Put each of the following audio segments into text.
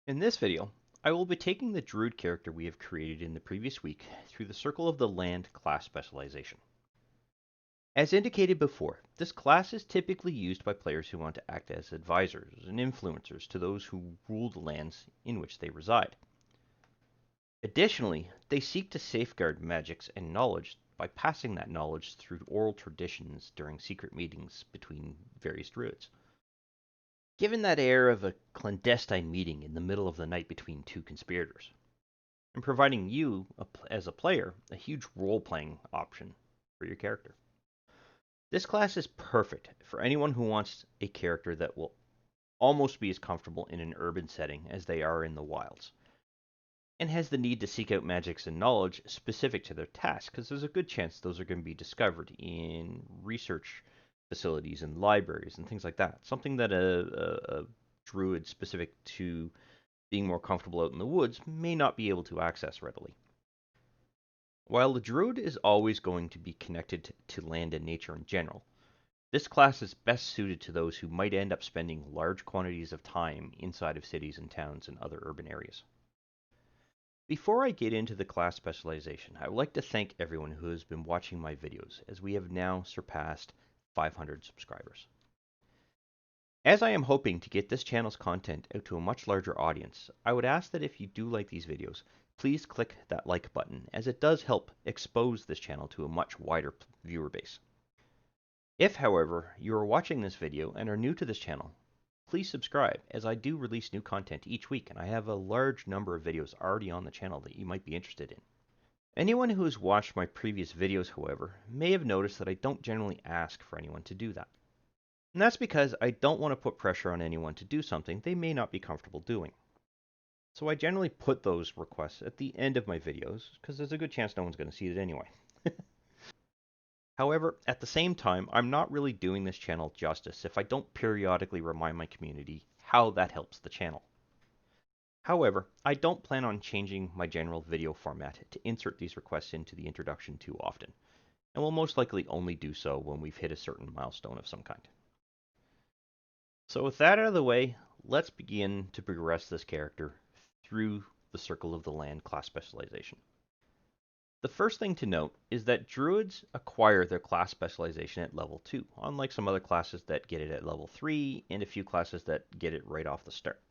In this video, I will be taking the Druid character we have created in the previous week through the Circle of the Land class specialization. As indicated before, this class is typically used by players who want to act as advisors and influencers to those who rule the lands in which they reside. Additionally, they seek to safeguard magics and knowledge by passing that knowledge through oral traditions during secret meetings between various druids. Given that air of a clandestine meeting in the middle of the night between two conspirators, and providing you, as a player, a huge role-playing option for your character. This class is perfect for anyone who wants a character that will almost be as comfortable in an urban setting as they are in the wilds, and has the need to seek out magics and knowledge specific to their task, because there's a good chance those are going to be discovered in research facilities and libraries and things like that. Something that a druid specific to being more comfortable out in the woods may not be able to access readily. While the druid is always going to be connected to land and nature in general, this class is best suited to those who might end up spending large quantities of time inside of cities and towns and other urban areas. Before I get into the class specialization, I would like to thank everyone who has been watching my videos, as we have now surpassed 500 subscribers. As I am hoping to get this channel's content out to a much larger audience, I would ask that if you do like these videos, please click that like button, as it does help expose this channel to a much wider viewer base. If, however, you are watching this video and are new to this channel, please subscribe, as I do release new content each week, and I have a large number of videos already on the channel that you might be interested in. Anyone who has watched my previous videos, however, may have noticed that I don't generally ask for anyone to do that. And that's because I don't want to put pressure on anyone to do something they may not be comfortable doing. So I generally put those requests at the end of my videos, because there's a good chance no one's going to see it anyway. However, at the same time, I'm not really doing this channel justice if I don't periodically remind my community how that helps the channel. However, I don't plan on changing my general video format to insert these requests into the introduction too often, and will most likely only do so when we've hit a certain milestone of some kind. So with that out of the way, let's begin to progress this character through the Circle of the Land class specialization. The first thing to note is that druids acquire their class specialization at level 2, unlike some other classes that get it at level 3 and a few classes that get it right off the start.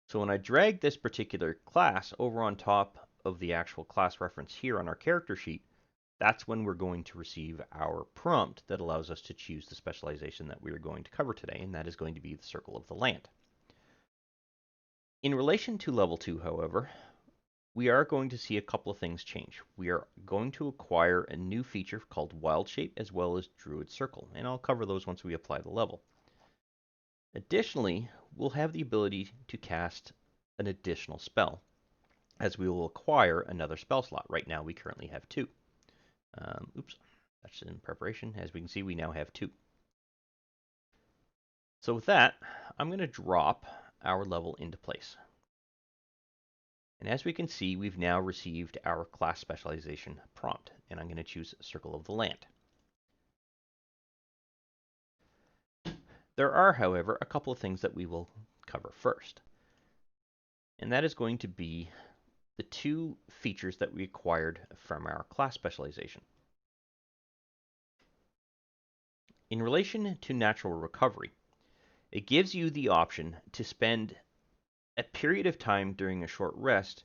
So when I drag this particular class over on top of the actual class reference here on our character sheet, that's when we're going to receive our prompt that allows us to choose the specialization that we are going to cover today, and that is going to be the Circle of the Land. In relation to level 2, however, we are going to see a couple of things change. We are going to acquire a new feature called Wild Shape, as well as Druid Circle, and I'll cover those once we apply the level. Additionally, we'll have the ability to cast an additional spell, as we will acquire another spell slot. Right now we currently have 2. That's in preparation. As we can see, we now have 2. So with that, I'm going to drop our level into place. And as we can see, we've now received our class specialization prompt, and I'm going to choose Circle of the Land. There are, however, a couple of things that we will cover first. And that is going to be the 2 features that we acquired from our class specialization. In relation to natural recovery, it gives you the option to spend a period of time during a short rest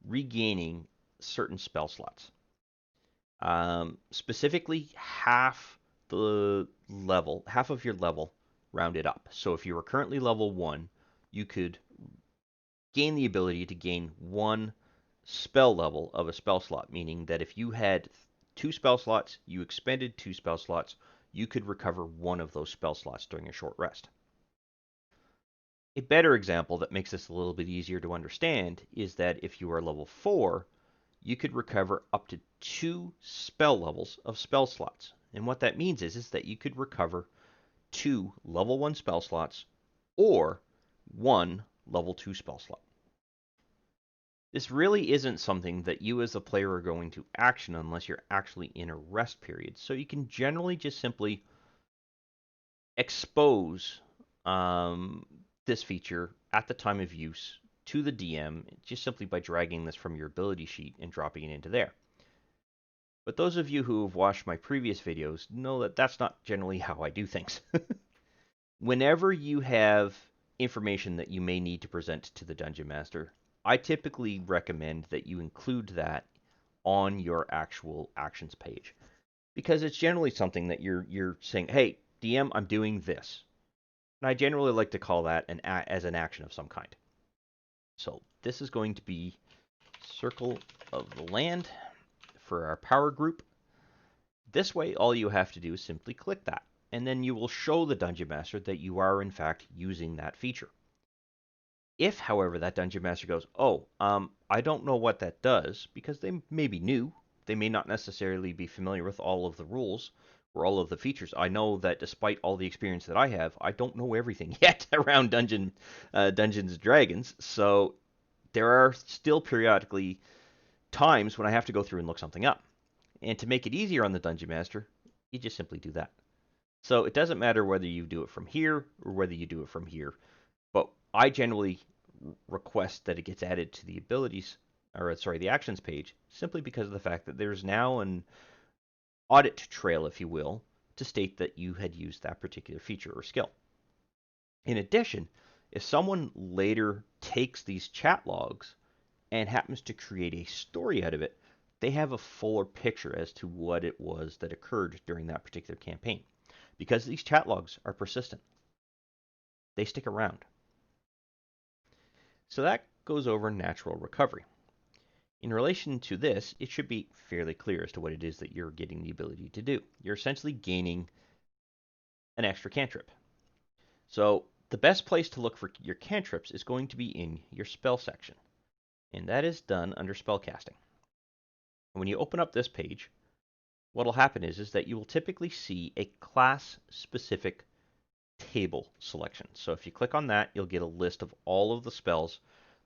regaining certain spell slots. Specifically, half of your level rounded up. So if you were currently level 1, you could gain the ability to gain 1 spell level of a spell slot, meaning that if you had 2 spell slots, you expended 2 spell slots, you could recover 1 of those spell slots during a short rest. A better example that makes this a little bit easier to understand is that if you are level 4, you could recover up to 2 spell levels of spell slots. And what that means is that you could recover 2 level 1 spell slots or 1 level 2 spell slot. This really isn't something that you as a player are going to action unless you're actually in a rest period. So you can generally just simply expose this feature at the time of use to the DM just simply by dragging this from your ability sheet and dropping it into there. But those of you who have watched my previous videos know that that's not generally how I do things. Whenever you have information that you may need to present to the Dungeon Master, I typically recommend that you include that on your actual actions page, because it's generally something that you're saying, "Hey, DM, I'm doing this," and I generally like to call that as an action of some kind. So this is going to be Circle of the Land for our power group. This way, all you have to do is simply click that, and then you will show the Dungeon Master that you are in fact using that feature. If, however, that Dungeon Master goes, "Oh, I don't know what that does," because they may be new, they may not necessarily be familiar with all of the rules or all of the features. I know that despite all the experience that I have, I don't know everything yet around Dungeons and Dragons. So there are still periodically times when I have to go through and look something up. And to make it easier on the Dungeon Master, you just simply do that. So it doesn't matter whether you do it from here or whether you do it from here. But I generally request that it gets added to the abilities, or sorry, the actions page, simply because of the fact that there's now an audit trail, if you will, to state that you had used that particular feature or skill. In addition, if someone later takes these chat logs and happens to create a story out of it, they have a fuller picture as to what it was that occurred during that particular campaign. Because these chat logs are persistent, they stick around. So that goes over natural recovery. In relation to this, it should be fairly clear as to what it is that you're getting the ability to do. You're essentially gaining an extra cantrip. So the best place to look for your cantrips is going to be in your spell section, and that is done under spellcasting. When you open up this page, what will happen is that you will typically see a class-specific table selection. So if you click on that, you'll get a list of all of the spells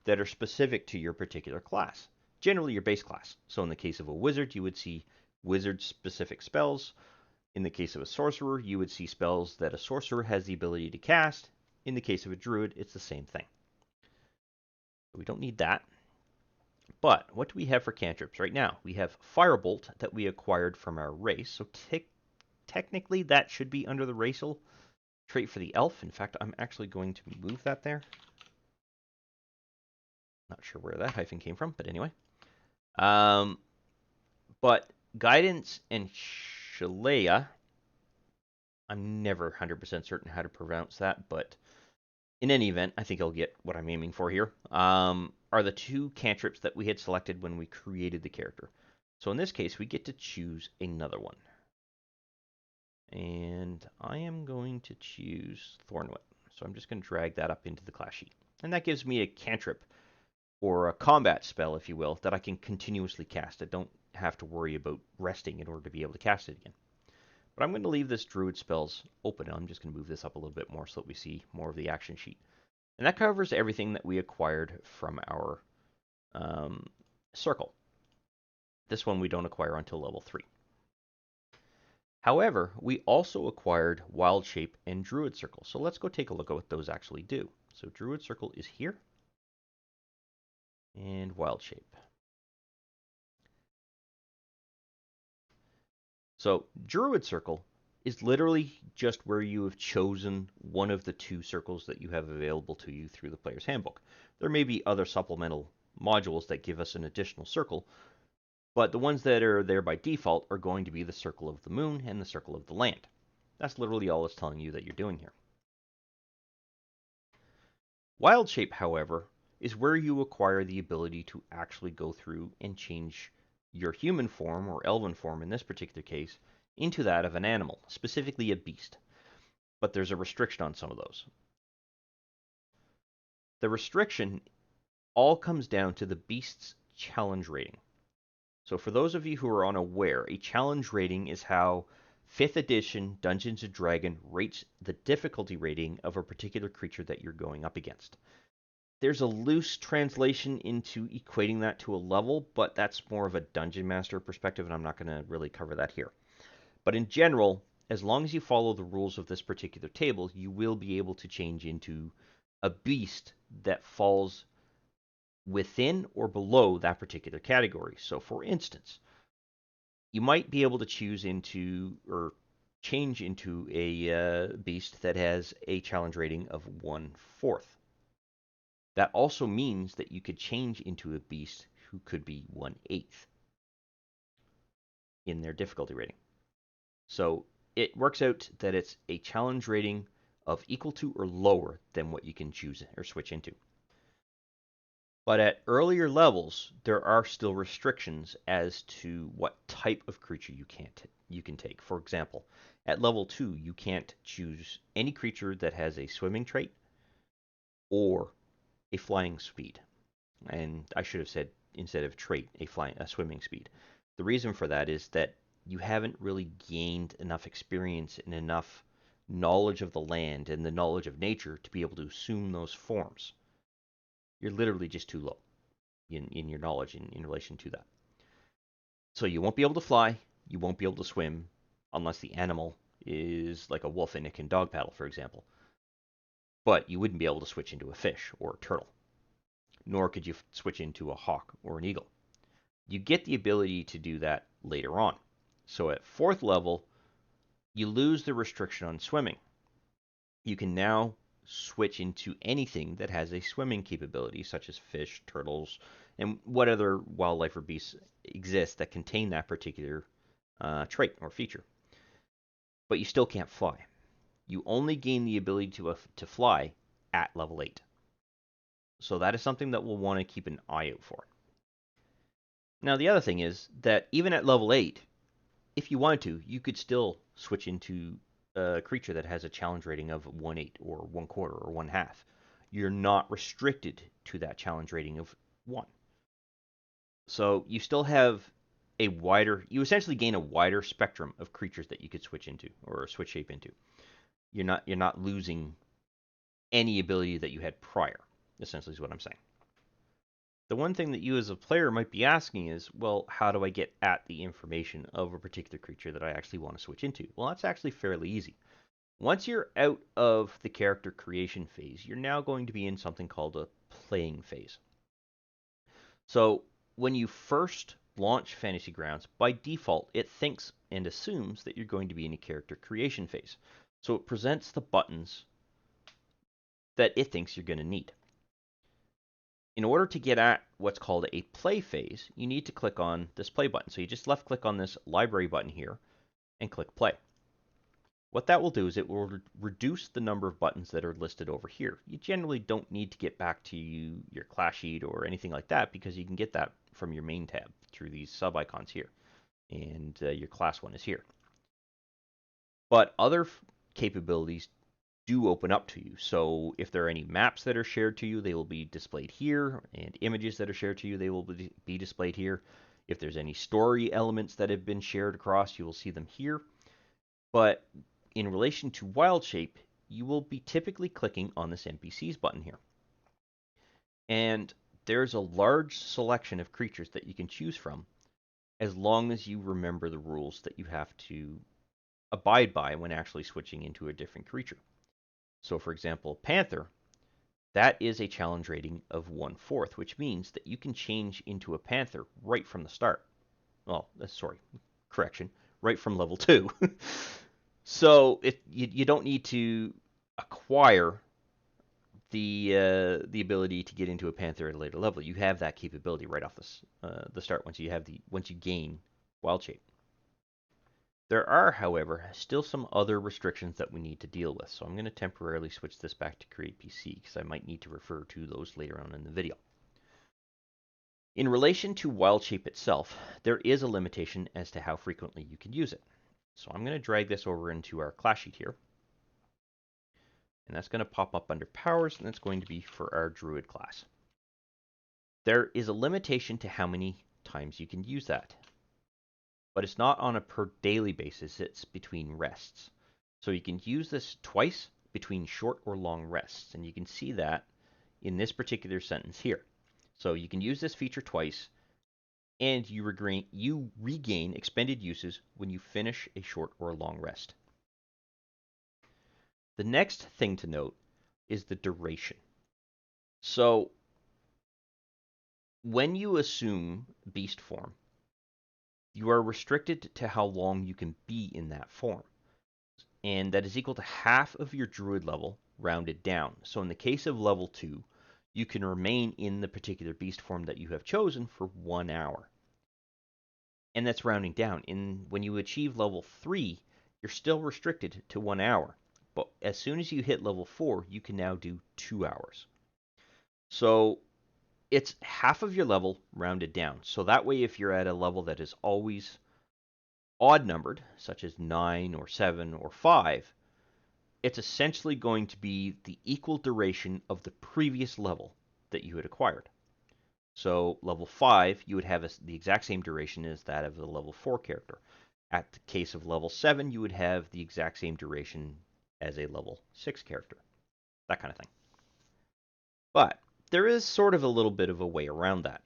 that are specific to your particular class, generally your base class. So in the case of a wizard, you would see wizard-specific spells. In the case of a sorcerer, you would see spells that a sorcerer has the ability to cast. In the case of a druid, it's the same thing. We don't need that. But what do we have for cantrips right now? We have Firebolt that we acquired from our race. So technically that should be under the racial trait for the elf. In fact, I'm actually going to move that there. Not sure where that hyphen came from, but anyway. But Guidance and Shalea, I'm never 100% certain how to pronounce that, but in any event, I think I'll get what I'm aiming for here, are the two cantrips that we had selected when we created the character. So in this case, we get to choose another one. And I am going to choose Thornwhip. So I'm just going to drag that up into the class sheet. And that gives me a cantrip, or a combat spell, if you will, that I can continuously cast. I don't have to worry about resting in order to be able to cast it again. But I'm going to leave this Druid spells open. I'm just going to move this up a little bit more so that we see more of the action sheet. And that covers everything that we acquired from our circle. This one we don't acquire until level 3. However, we also acquired Wild Shape and Druid Circle. So let's go take a look at what those actually do. So Druid Circle is here, and Wild Shape. So Druid Circle is literally just where you have chosen one of the two circles that you have available to you through the player's handbook. There may be other supplemental modules that give us an additional circle, but the ones that are there by default are going to be the Circle of the Moon and the Circle of the Land. That's literally all it's telling you that you're doing here. Wild Shape, however, is where you acquire the ability to actually go through and change your human form, or elven form in this particular case, into that of an animal, specifically a beast. But there's a restriction on some of those. The restriction all comes down to the beast's challenge rating. So for those of you who are unaware, a challenge rating is how 5th edition Dungeons & Dragons rates the difficulty rating of a particular creature that you're going up against. There's a loose translation into equating that to a level, but that's more of a Dungeon Master perspective, and I'm not going to really cover that here. But in general, as long as you follow the rules of this particular table, you will be able to change into a beast that falls within or below that particular category. So, for instance, you might be able to choose into or change into a beast that has a challenge rating of 1/4. That also means that you could change into a beast who could be 1/8 in their difficulty rating. So it works out that it's a challenge rating of equal to or lower than what you can choose or switch into. But at earlier levels, there are still restrictions as to what type of creature you can take. For example, at level 2, you can't choose any creature that has a swimming trait or a flying speed. And I should have said instead of trait, a swimming speed. The reason for that is that you haven't really gained enough experience and enough knowledge of the land and the knowledge of nature to be able to assume those forms. You're literally just too low in your knowledge in relation to that. So you won't be able to fly, you won't be able to swim, unless the animal is like a wolf and it can dog paddle, for example. But you wouldn't be able to switch into a fish or a turtle, nor could you switch into a hawk or an eagle. You get the ability to do that later on. So at 4th level, you lose the restriction on swimming. You can now switch into anything that has a swimming capability, such as fish, turtles, and what other wildlife or beasts exist that contain that particular trait or feature. But you still can't fly. You only gain the ability to fly at level 8. So that is something that we'll want to keep an eye out for. Now the other thing is that even at level 8, if you wanted to, you could still switch into a creature that has a challenge rating of 1/8 or 1/4 or 1/2. You're not restricted to that challenge rating of 1. So you still have you essentially gain a wider spectrum of creatures that you could switch into or switch shape into. You're not losing any ability that you had prior, essentially is what I'm saying. The one thing that you as a player might be asking is, well, how do I get at the information of a particular creature that I actually want to switch into? Well, that's actually fairly easy. Once you're out of the character creation phase, you're now going to be in something called a playing phase. So when you first launch Fantasy Grounds, by default, it thinks and assumes that you're going to be in a character creation phase. So it presents the buttons that it thinks you're going to need. In order to get at what's called a play phase, you need to click on this play button. So you just left click on this library button here and click play. What that will do is it will reduce the number of buttons that are listed over here. You generally don't need to get back to your class sheet or anything like that because you can get that from your main tab through these sub icons here. And your class one is here. But other capabilities do open up to you. So if there are any maps that are shared to you, they will be displayed here, and images that are shared to you, they will be displayed here. If there's any story elements that have been shared across, you will see them here. But in relation to wild shape, you will be typically clicking on this NPCs button here. And there's a large selection of creatures that you can choose from as long as you remember the rules that you have to abide by when actually switching into a different creature. So for example, Panther, that is a challenge rating of 1/4, which means that you can change into a Panther right from the start. Well, sorry, correction, right from level 2. So you don't need to acquire the ability to get into a Panther at a later level. You have that capability right off the start once you gain Wild Shape. There are, however, still some other restrictions that we need to deal with, so I'm going to temporarily switch this back to Create PC because I might need to refer to those later on in the video. In relation to Wild Shape itself, there is a limitation as to how frequently you can use it. So I'm going to drag this over into our class sheet here, and that's going to pop up under Powers, and that's going to be for our Druid class. There is a limitation to how many times you can use that, but it's not on a per daily basis, it's between rests. So you can use this twice between short or long rests, and you can see that in this particular sentence here. So you can use this feature twice, and you regain expended uses when you finish a short or a long rest. The next thing to note is the duration. So when you assume beast form, you are restricted to how long you can be in that form. And that is equal to half of your druid level rounded down. So in the case of level 2, you can remain in the particular beast form that you have chosen for 1 hour. And that's rounding down. When you achieve level 3, you're still restricted to 1 hour. But as soon as you hit level 4, you can now do 2 hours. So it's half of your level rounded down. So that way, if you're at a level that is always odd numbered, such as 9 or 7 or 5, it's essentially going to be the equal duration of the previous level that you had acquired. So level 5, you would have the exact same duration as that of the level 4 character. At the case of level 7, you would have the exact same duration as a level 6 character. That kind of thing. But there is sort of a little bit of a way around that.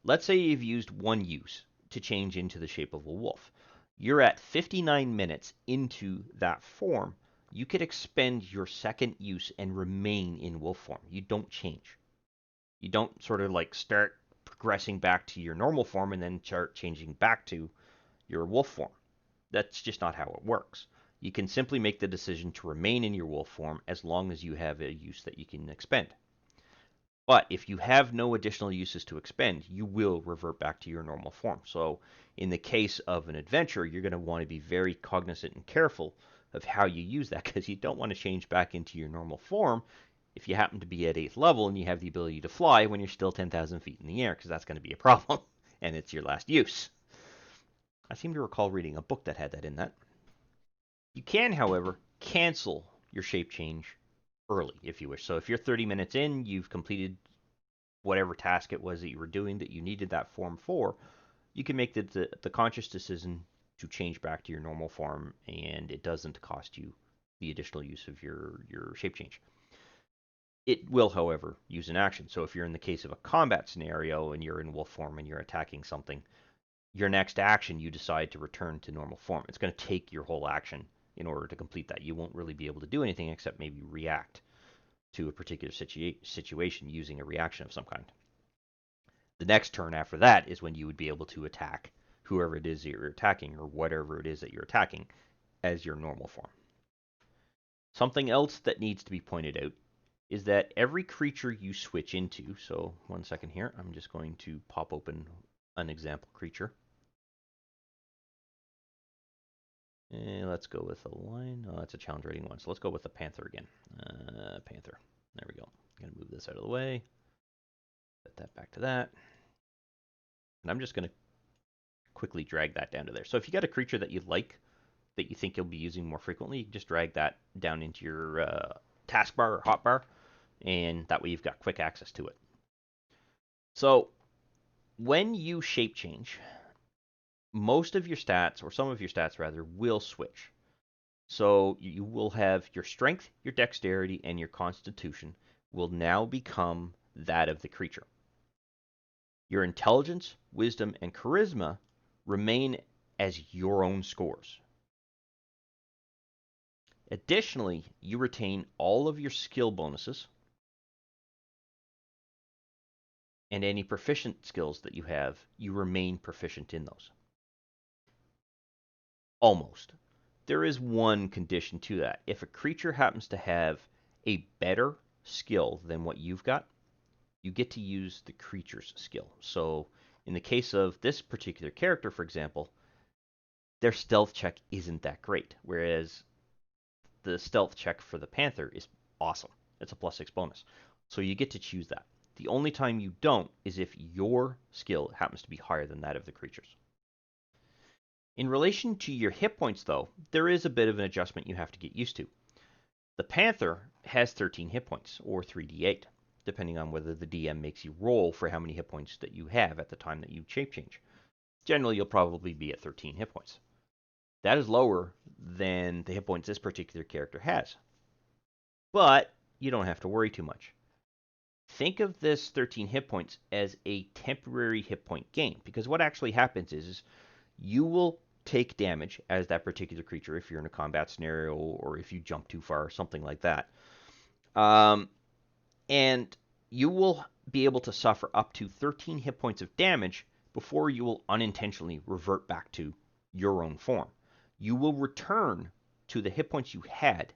Let's say you've used one use to change into the shape of a wolf. You're at 59 minutes into that form. You could expend your second use and remain in wolf form. You don't change. You don't sort of like start progressing back to your normal form and then start changing back to your wolf form. That's just not how it works. You can simply make the decision to remain in your wolf form as long as you have a use that you can expend. But if you have no additional uses to expend, you will revert back to your normal form. So in the case of an adventure, you're going to want to be very cognizant and careful of how you use that because you don't want to change back into your normal form if you happen to be at 8th level and you have the ability to fly when you're still 10,000 feet in the air, because that's going to be a problem, and it's your last use. I seem to recall reading a book that had that in that. You can, however, cancel your shape change early if you wish. So if you're 30 minutes in, you've completed whatever task it was that you were doing that you needed that form for, you can make the conscious decision to change back to your normal form, and it doesn't cost you the additional use of your shape change. It will, however, use an action. So if you're in the case of a combat scenario and you're in wolf form and you're attacking something, your next action you decide to return to normal form. It's going to take your whole action in order to complete that. You won't really be able to do anything except maybe react to a particular situation using a reaction of some kind. The next turn after that is when you would be able to attack whoever it is that you're attacking or whatever it is that you're attacking as your normal form. Something else that needs to be pointed out is that every creature you switch into, so 1 second here, I'm just going to pop open an example creature. And let's go with a lion. Oh, that's a challenge rating one. So let's go with the panther again. Panther. There we go. I'm going to move this out of the way. Set that back to that. And I'm just going to quickly drag that down to there. So if you got a creature that you like, that you think you'll be using more frequently, you can just drag that down into your taskbar or hotbar, and that way you've got quick access to it. So when you shape change, most of your stats, or some of your stats rather, will switch. So you will have your strength, your dexterity, and your constitution will now become that of the creature. Your intelligence, wisdom, and charisma remain as your own scores. Additionally, you retain all of your skill bonuses and any proficient skills that you have, you remain proficient in those. Almost. There is one condition to that. If a creature happens to have a better skill than what you've got, you get to use the creature's skill. So in the case of this particular character, for example, their stealth check isn't that great, whereas the stealth check for the panther is awesome. It's a +6 bonus. So you get to choose that. The only time you don't is if your skill happens to be higher than that of the creature's. In relation to your hit points, though, there is a bit of an adjustment you have to get used to. The panther has 13 hit points, or 3d8, depending on whether the DM makes you roll for how many hit points that you have at the time that you shape change. Generally, you'll probably be at 13 hit points. That is lower than the hit points this particular character has. But you don't have to worry too much. Think of this 13 hit points as a temporary hit point gain, because what actually happens is you will take damage as that particular creature if you're in a combat scenario or if you jump too far or something like that. And you will be able to suffer up to 13 hit points of damage before you will unintentionally revert back to your own form. You will return to the hit points you had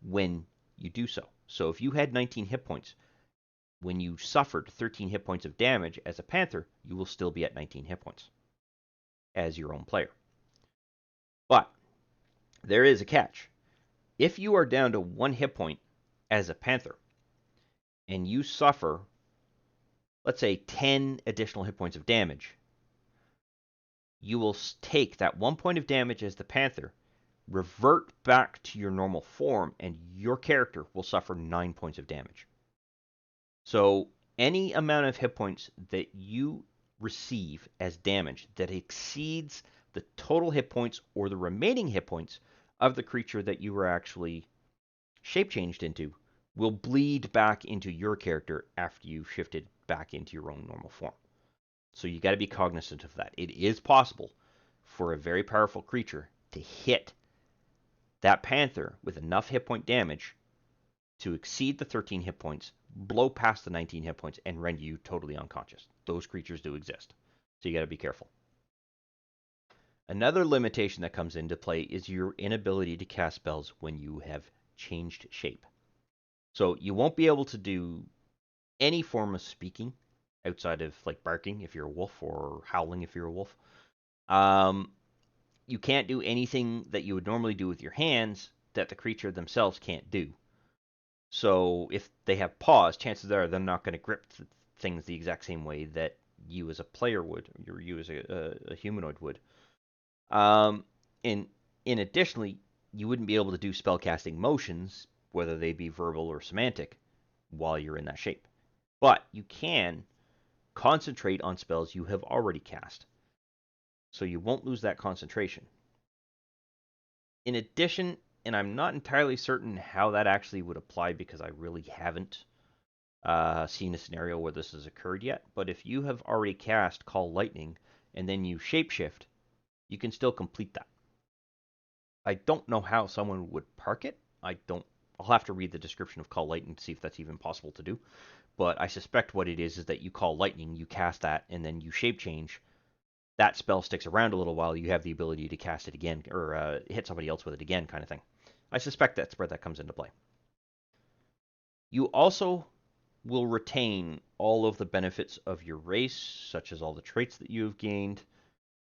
when you do so. So if you had 19 hit points, when you suffered 13 hit points of damage as a Panther, you will still be at 19 hit points as your own player. But there is a catch. If you are down to 1 hit point as a Panther, and you suffer, let's say, 10 additional hit points of damage, you will take that 1 point of damage as the Panther, revert back to your normal form, and your character will suffer 9 points of damage. So any amount of hit points that you receive as damage that exceeds the total hit points or the remaining hit points of the creature that you were actually shape changed into will bleed back into your character after you've shifted back into your own normal form. So you got to be cognizant of that. It is possible for a very powerful creature to hit that Panther with enough hit point damage to exceed the 13 hit points, blow past the 19 hit points, and render you totally unconscious. Those creatures do exist. So you got to be careful. Another limitation that comes into play is your inability to cast spells when you have changed shape. So you won't be able to do any form of speaking outside of like barking if you're a wolf or howling if you're a wolf. You can't do anything that you would normally do with your hands that the creature themselves can't do. So if they have paws, chances are they're not going to grip things the exact same way that you as a player would, or you as a humanoid would. In additionally, you wouldn't be able to do spellcasting motions, whether they be verbal or semantic, while you're in that shape. But you can concentrate on spells you have already cast, so you won't lose that concentration. In addition, and I'm not entirely certain how that actually would apply because I really haven't seen a scenario where this has occurred yet, but if you have already cast Call Lightning and then you shapeshift, you can still complete that. I don't know how someone would park it. I'll have to read the description of Call Lightning to see if that's even possible to do. But I suspect what it is that you call Lightning, you cast that, and then you shape change. That spell sticks around a little while. You have the ability to cast it again or hit somebody else with it again, kind of thing. I suspect that's where that comes into play. You also will retain all of the benefits of your race, such as all the traits that you have gained,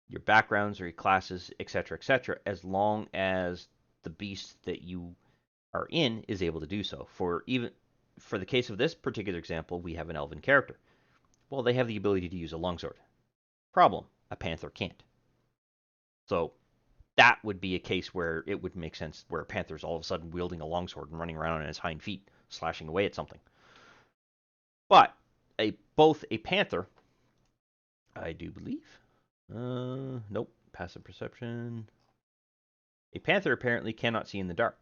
your backgrounds or your classes, etc., as long as the beast that you are in is able to do so. For the case of this particular example, we have an elven character. Well, they have the ability to use a longsword. Problem: a panther can't. So that would be a case where it would make sense where a panther's all of a sudden wielding a longsword and running around on his hind feet, slashing away at something. But both a panther, I do believe. Nope. Passive perception. A panther apparently cannot see in the dark.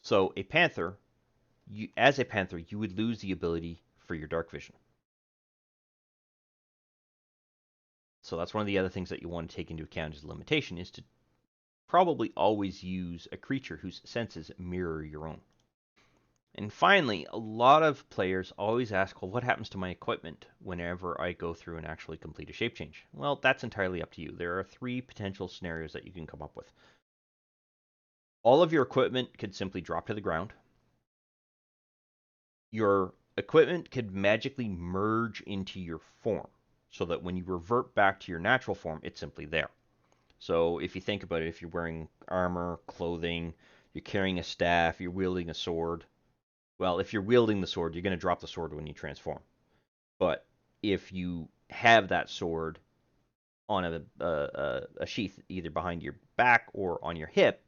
So as a panther, you would lose the ability for your dark vision. So that's one of the other things that you want to take into account as a limitation is to probably always use a creature whose senses mirror your own. And finally, a lot of players always ask, well, what happens to my equipment whenever I go through and actually complete a shape change? Well, that's entirely up to you. There are 3 potential scenarios that you can come up with. All of your equipment could simply drop to the ground. Your equipment could magically merge into your form so that when you revert back to your natural form, it's simply there. So if you think about it, if you're wearing armor, clothing, you're carrying a staff, you're wielding a sword, well, if you're wielding the sword, you're going to drop the sword when you transform. But if you have that sword on a sheath either behind your back or on your hip,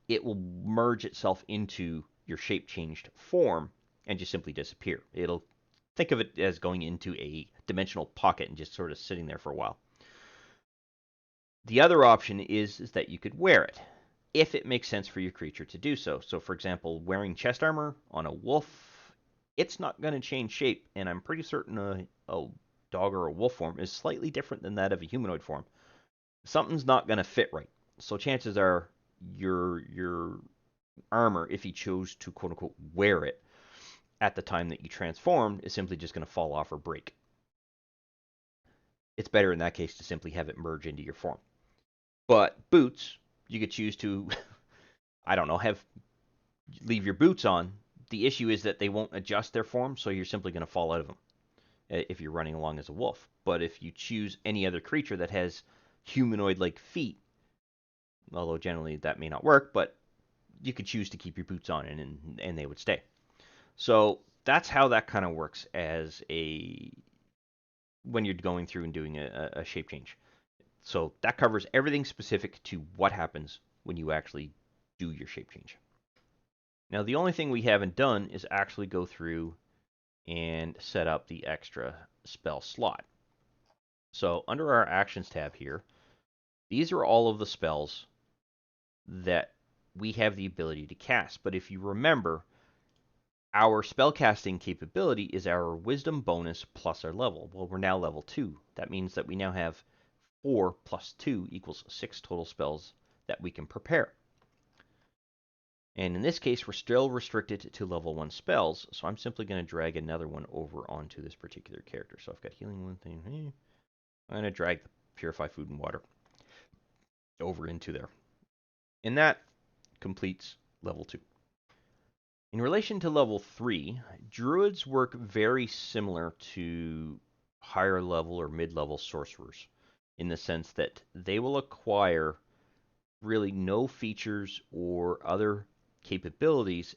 it will merge itself into your shape changed form and just simply disappear. It'll think of it as going into a dimensional pocket and just sort of sitting there for a while. The other option is that you could wear it if it makes sense for your creature to do so. So, for example, wearing chest armor on a wolf, it's not going to change shape, and I'm pretty certain a dog or a wolf form is slightly different than that of a humanoid form. Something's not going to fit right. So chances are your armor, if you chose to quote unquote wear it, at the time that you transform is simply just going to fall off or break. It's better in that case to simply have it merge into your form. But boots, you could choose to, I don't know, leave your boots on. The issue is that they won't adjust their form, so you're simply going to fall out of them if you're running along as a wolf. But if you choose any other creature that has humanoid-like feet, although generally that may not work, but you could choose to keep your boots on and they would stay. So that's how that kind of works as when you're going through and doing a shape change. So that covers everything specific to what happens when you actually do your shape change. Now the only thing we haven't done is actually go through and set up the extra spell slot. So under our actions tab here, these are all of the spells that we have the ability to cast. But if you remember, our spellcasting capability is our wisdom bonus plus our level. Well, we're now level 2. That means that we now have 4 plus 2 equals 6 total spells that we can prepare. And in this case, we're still restricted to level 1 spells, so I'm simply going to drag another one over onto this particular character. So I've got healing one thing. I'm going to drag the Purify Food and Water over into there. And that completes level 2. In relation to level 3, druids work very similar to higher level or mid-level sorcerers in the sense that they will acquire really no features or other capabilities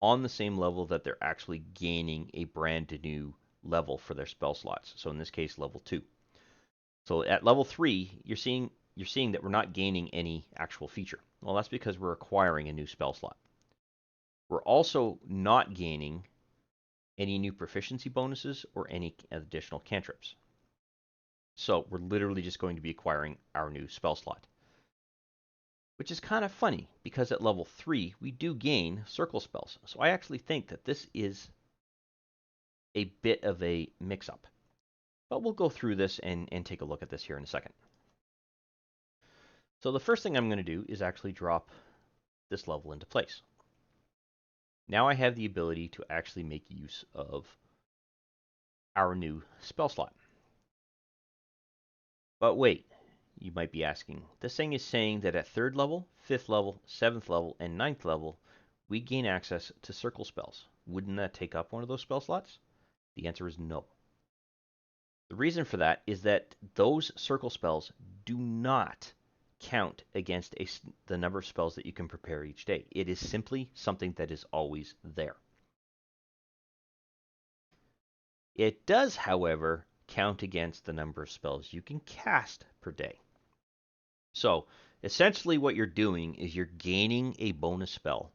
on the same level that they're actually gaining a brand new level for their spell slots. So in this case, level 2. So at level 3, you're seeing that we're not gaining any actual feature. Well, that's because we're acquiring a new spell slot. We're also not gaining any new proficiency bonuses or any additional cantrips. So we're literally just going to be acquiring our new spell slot. Which is kind of funny, because at level 3, we do gain circle spells. So I actually think that this is a bit of a mix-up. But we'll go through this and take a look at this here in a second. So the first thing I'm going to do is actually drop this level into place. Now I have the ability to actually make use of our new spell slot. But wait, you might be asking, this thing is saying that at 3rd level, 5th level, 7th level, and 9th level, we gain access to circle spells. Wouldn't that take up one of those spell slots? The answer is no. The reason for that is that those circle spells do not count against the number of spells that you can prepare each day. It is simply something that is always there. It does, however, count against the number of spells you can cast per day. So, essentially what you're doing is you're gaining a bonus spell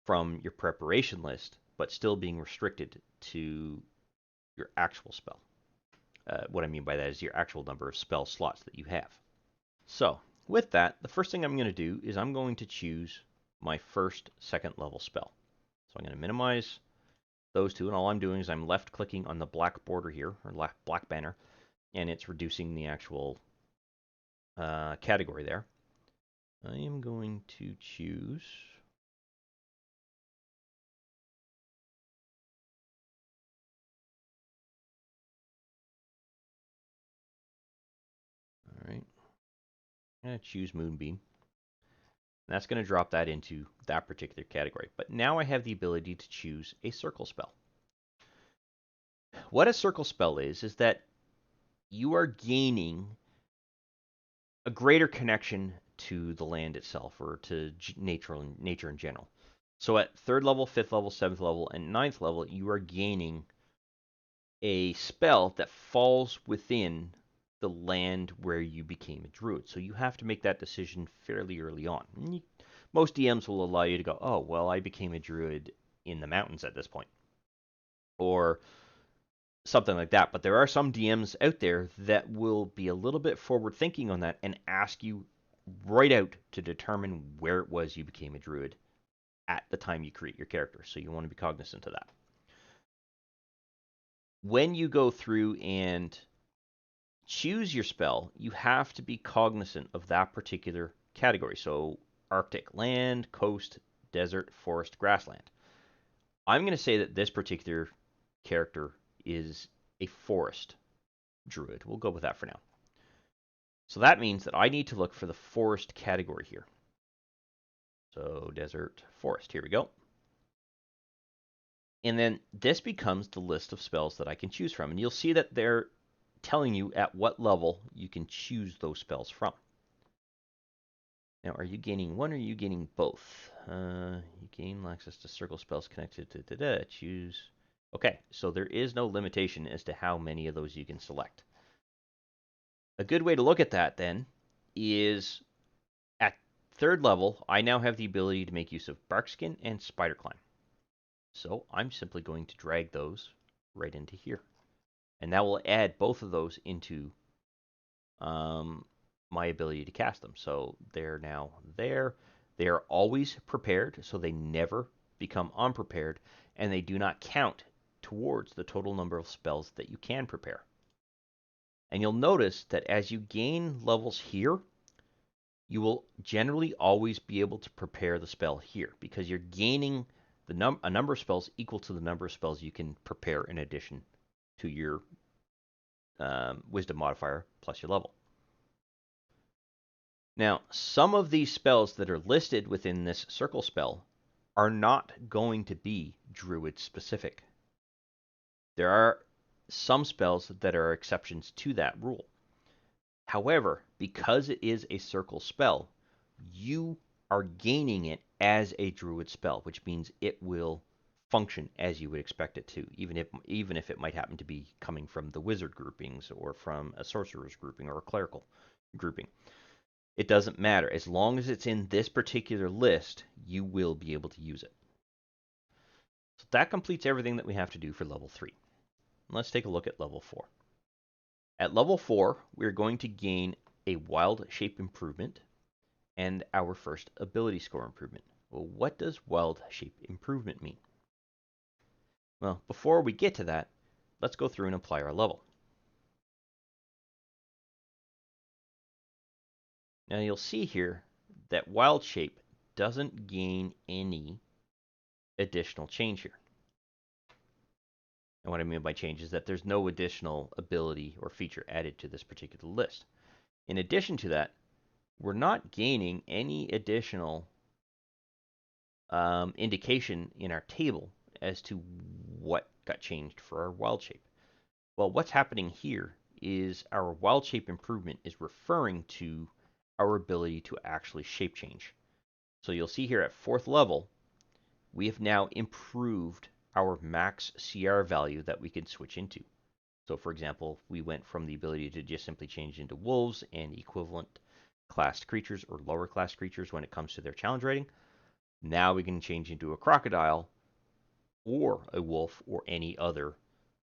from your preparation list, but still being restricted to your actual spell. What I mean by that is your actual number of spell slots that you have. So, with that, the first thing I'm going to do is I'm going to choose my first 2nd level spell. So I'm going to minimize those two, and all I'm doing is I'm left clicking on the black border here, or black banner, and it's reducing the actual category there. I am going to choose all right. I'm going to choose Moonbeam. And that's going to drop that into that particular category. But now I have the ability to choose a circle spell. What a circle spell is that you are gaining a greater connection to the land itself, or to nature in general. So at 3rd level, 5th level, 7th level, and 9th level, you are gaining a spell that falls within the land where you became a druid. So you have to make that decision fairly early on. Most DMs will allow you to go, oh, well, I became a druid in the mountains at this point, or something like that. But there are some DMs out there that will be a little bit forward thinking on that and ask you right out to determine where it was you became a druid at the time you create your character. So you want to be cognizant of that. When you go through and choose your spell, you have to be cognizant of that particular category. So Arctic land, coast, desert, forest, grassland. I'm going to say that this particular character is a forest druid. We'll go with that for now. So that means that I need to look for the forest category here. So desert, forest, here we go. And then this becomes the list of spells that I can choose from. And you'll see that they're telling you at what level you can choose those spells from. Now, are you gaining one or are you gaining both? You gain access to circle spells connected to choose. Okay, so there is no limitation as to how many of those you can select. A good way to look at that then is at 3rd level, I now have the ability to make use of Barkskin and Spider Climb. So I'm simply going to drag those right into here. And that will add both of those into my ability to cast them. So they're now there. They are always prepared, so they never become unprepared, and they do not count towards the total number of spells that you can prepare. And you'll notice that as you gain levels here, you will generally always be able to prepare the spell here because you're gaining a number of spells equal to the number of spells you can prepare in addition to your wisdom modifier plus your level. Now, some of these spells that are listed within this circle spell are not going to be Druid specific. There are some spells that are exceptions to that rule. However, because it is a circle spell, you are gaining it as a Druid spell, which means it will function as you would expect it to, even if it might happen to be coming from the wizard groupings or from a sorcerer's grouping or a clerical grouping. It doesn't matter. As long as it's in this particular list, you will be able to use it. So that completes everything that we have to do for level 3. Let's take a look at level 4. At level 4, we're going to gain a wild shape improvement and our first ability score improvement. Well, what does wild shape improvement mean? Well, before we get to that, let's go through and apply our level. Now you'll see here that wild shape doesn't gain any additional change here. And what I mean by change is that there's no additional ability or feature added to this particular list. In addition to that, we're not gaining any additional indication in our table as to what got changed for our wild shape. Well, what's happening here is our wild shape improvement is referring to our ability to actually shape change. So you'll see here at 4th level, we have now improved our max CR value that we can switch into. So for example, we went from the ability to just simply change into wolves and equivalent classed creatures or lower class creatures when it comes to their challenge rating. Now we can change into a crocodile or a wolf or any other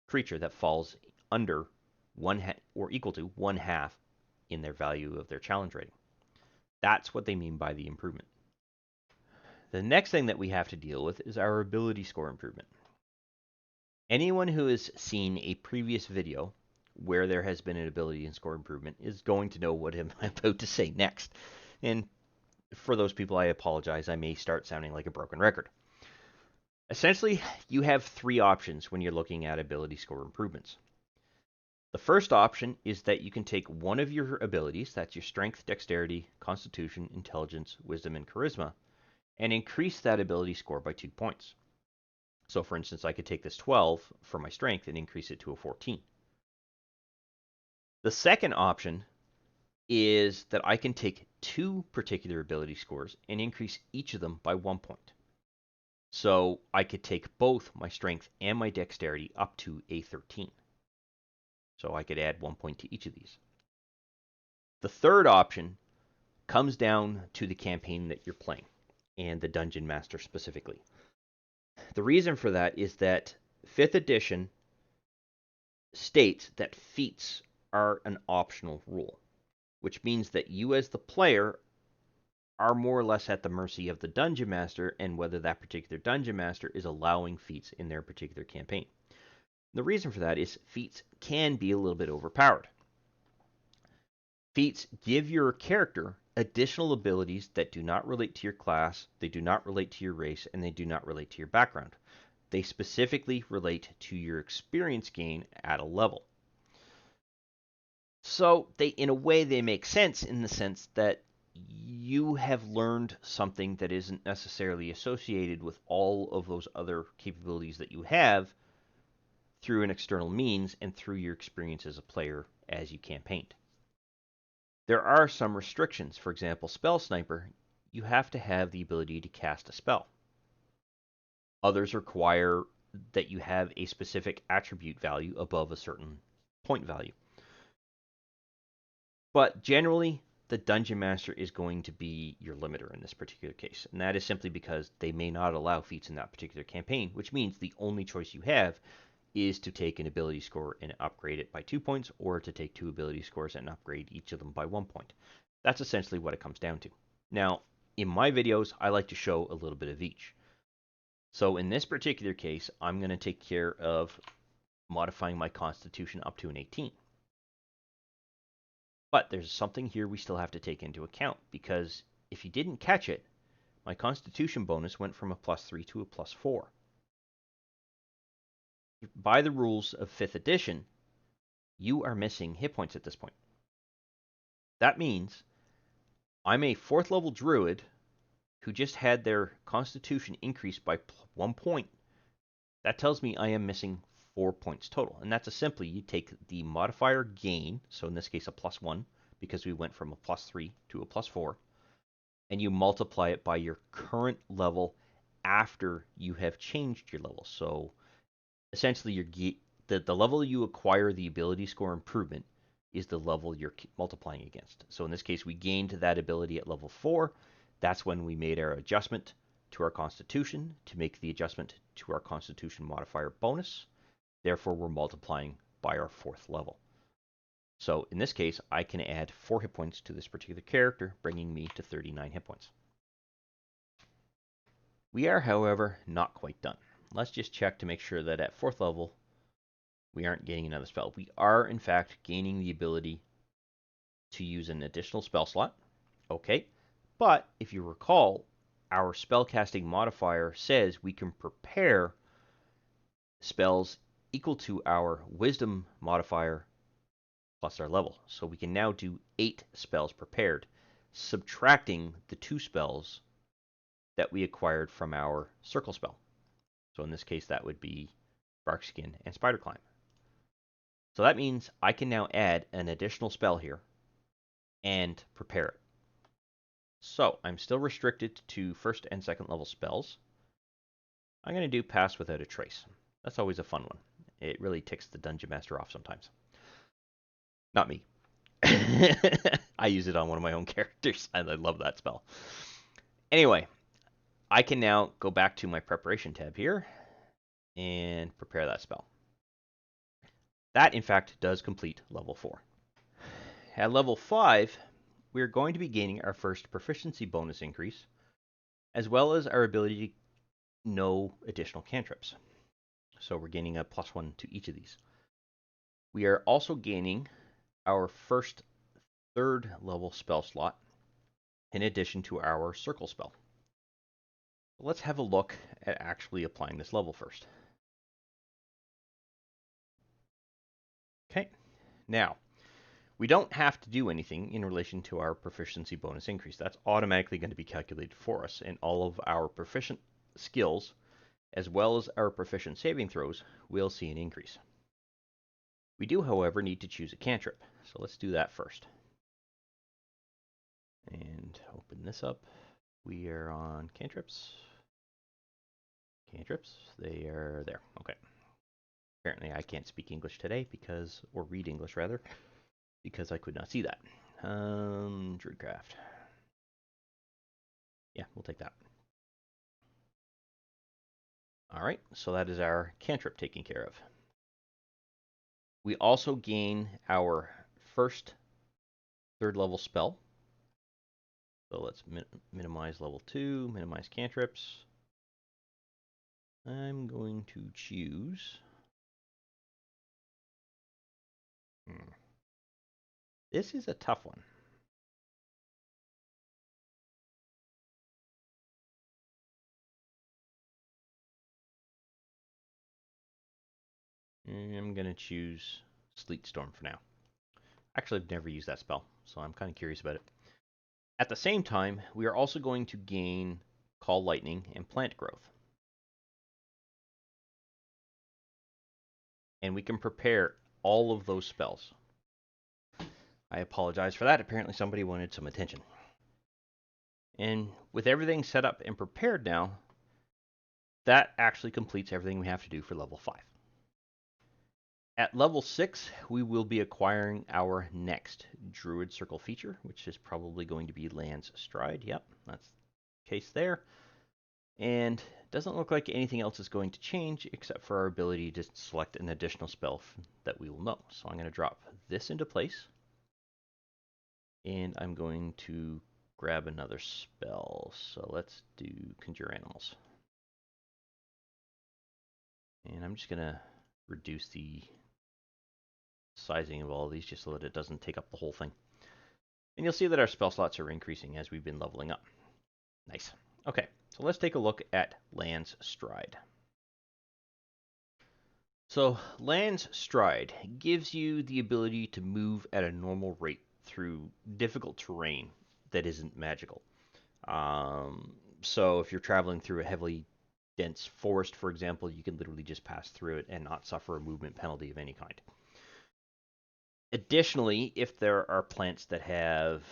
creature that falls under or equal to 1/2 in their value of their challenge rating. That's what they mean by the improvement. The next thing that we have to deal with is our ability score improvement. Anyone who has seen a previous video where there has been an ability and score improvement is going to know what I'm about to say next. And for those people, I apologize. I may start sounding like a broken record. Essentially, you have 3 options when you're looking at ability score improvements. The first option is that you can take one of your abilities, that's your strength, dexterity, constitution, intelligence, wisdom, and charisma, and increase that ability score by 2 points. So for instance, I could take this 12 for my strength and increase it to a 14. The second option is that I can take 2 particular ability scores and increase each of them by 1 point. So I could take both my strength and my dexterity up to a 13. So I could add 1 point to each of these. The third option comes down to the campaign that you're playing and the dungeon master specifically. The reason for that is that 5th edition states that feats are an optional rule, which means that you as the player are more or less at the mercy of the dungeon master and whether that particular dungeon master is allowing feats in their particular campaign. The reason for that is feats can be a little bit overpowered. Feats give your character additional abilities that do not relate to your class, they do not relate to your race, and they do not relate to your background. They specifically relate to your experience gain at a level. So they, in a way, they make sense in the sense that you have learned something that isn't necessarily associated with all of those other capabilities that you have through an external means and through your experience as a player as you campaigned. There are some restrictions. For example, Spell Sniper, you have to have the ability to cast a spell. Others require that you have a specific attribute value above a certain point value. But generally, the Dungeon Master is going to be your limiter in this particular case. And that is simply because they may not allow feats in that particular campaign, which means the only choice you have is to take an ability score and upgrade it by 2 points, or to take 2 ability scores and upgrade each of them by 1 point. That's essentially what it comes down to. Now, in my videos, I like to show a little bit of each. So in this particular case, I'm going to take care of modifying my Constitution up to an 18. But there's something here we still have to take into account, because if you didn't catch it, my Constitution bonus went from a +3 to a +4. By the rules of 5th edition, you are missing hit points at this point. That means I'm a 4th level Druid who just had their Constitution increased by 1 point. That tells me I am missing 4 points total. And that's simply you take the modifier gain, so in this case a +1, because we went from a +3 to a +4, and you multiply it by your current level after you have changed your level. So essentially, the level you acquire the ability score improvement is the level you're multiplying against. So in this case, we gained that ability at level 4. That's when we made our adjustment to our Constitution to make the adjustment to our Constitution modifier bonus. Therefore, we're multiplying by our 4th level. So in this case, I can add 4 hit points to this particular character, bringing me to 39 hit points. We are, however, not quite done. Let's just check to make sure that at 4th level, we aren't gaining another spell. We are, in fact, gaining the ability to use an additional spell slot. Okay, but if you recall, our spellcasting modifier says we can prepare spells equal to our wisdom modifier plus our level. So we can now do 8 spells prepared, subtracting the 2 spells that we acquired from our circle spell. So in this case, that would be Barkskin and Spider Climb. So that means I can now add an additional spell here and prepare it. So I'm still restricted to 1st and 2nd level spells. I'm going to do Pass Without a Trace. That's always a fun one. It really ticks the Dungeon Master off sometimes. Not me. I use it on one of my own characters, and I love that spell. Anyway, I can now go back to my preparation tab here and prepare that spell. That, in fact, does complete level 4. At level 5, we're going to be gaining our first proficiency bonus increase, as well as our ability to know additional cantrips. So we're gaining a +1 to each of these. We are also gaining our first 3rd level spell slot in addition to our circle spell. Let's have a look at actually applying this level first. Okay, now we don't have to do anything in relation to our proficiency bonus increase. That's automatically going to be calculated for us, and all of our proficient skills, as well as our proficient saving throws, will see an increase. We do, however, need to choose a cantrip, so let's do that first. And open this up. We are on cantrips. Cantrips, they are there. Okay. Apparently I can't speak English today or read English rather, because I could not see that. Druidcraft. Yeah, we'll take that. Alright, so that is our cantrip taken care of. We also gain our first 3rd level spell. So let's minimize level 2, minimize cantrips. I'm going to choose... This is a tough one. And I'm going to choose Sleet Storm for now. Actually, I've never used that spell, so I'm kind of curious about it. At the same time, we are also going to gain Call Lightning and Plant Growth. And we can prepare all of those spells. I apologize for that. Apparently somebody wanted some attention. And with everything set up and prepared now, that actually completes everything we have to do for level 5. At level 6, we will be acquiring our next Druid Circle feature, which is probably going to be Land's Stride. Yep, that's the case there. And doesn't look like anything else is going to change except for our ability to select an additional spell that we will know. So I'm going to drop this into place. And I'm going to grab another spell. So let's do Conjure Animals. And I'm just going to reduce the sizing of all of these just so that it doesn't take up the whole thing. And you'll see that our spell slots are increasing as we've been leveling up. Nice. Okay, so let's take a look at Land's Stride. So Land's Stride gives you the ability to move at a normal rate through difficult terrain that isn't magical. So if you're traveling through a heavily dense forest, for example, you can literally just pass through it and not suffer a movement penalty of any kind. Additionally, if there are plants that have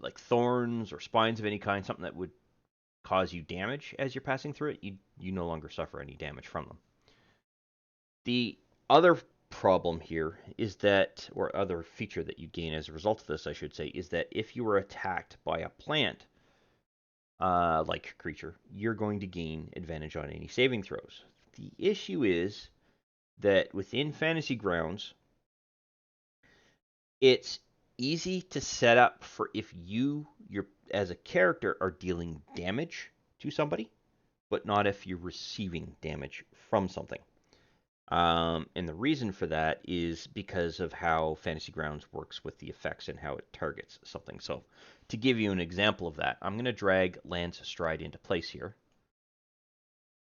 like thorns or spines of any kind, something that would cause you damage as you're passing through it, you no longer suffer any damage from them. The other problem here is that, or other feature that you gain as a result of this, I should say, is that if you were attacked by a plant like creature, you're going to gain advantage on any saving throws. The issue is that within Fantasy Grounds, it's easy to set up for if you're as a character are dealing damage to somebody, but not if you're receiving damage from something. And the reason for that is because of how Fantasy Grounds works with the effects and how it targets something. So, to give you an example of that, I'm going to drag Land's Stride into place here.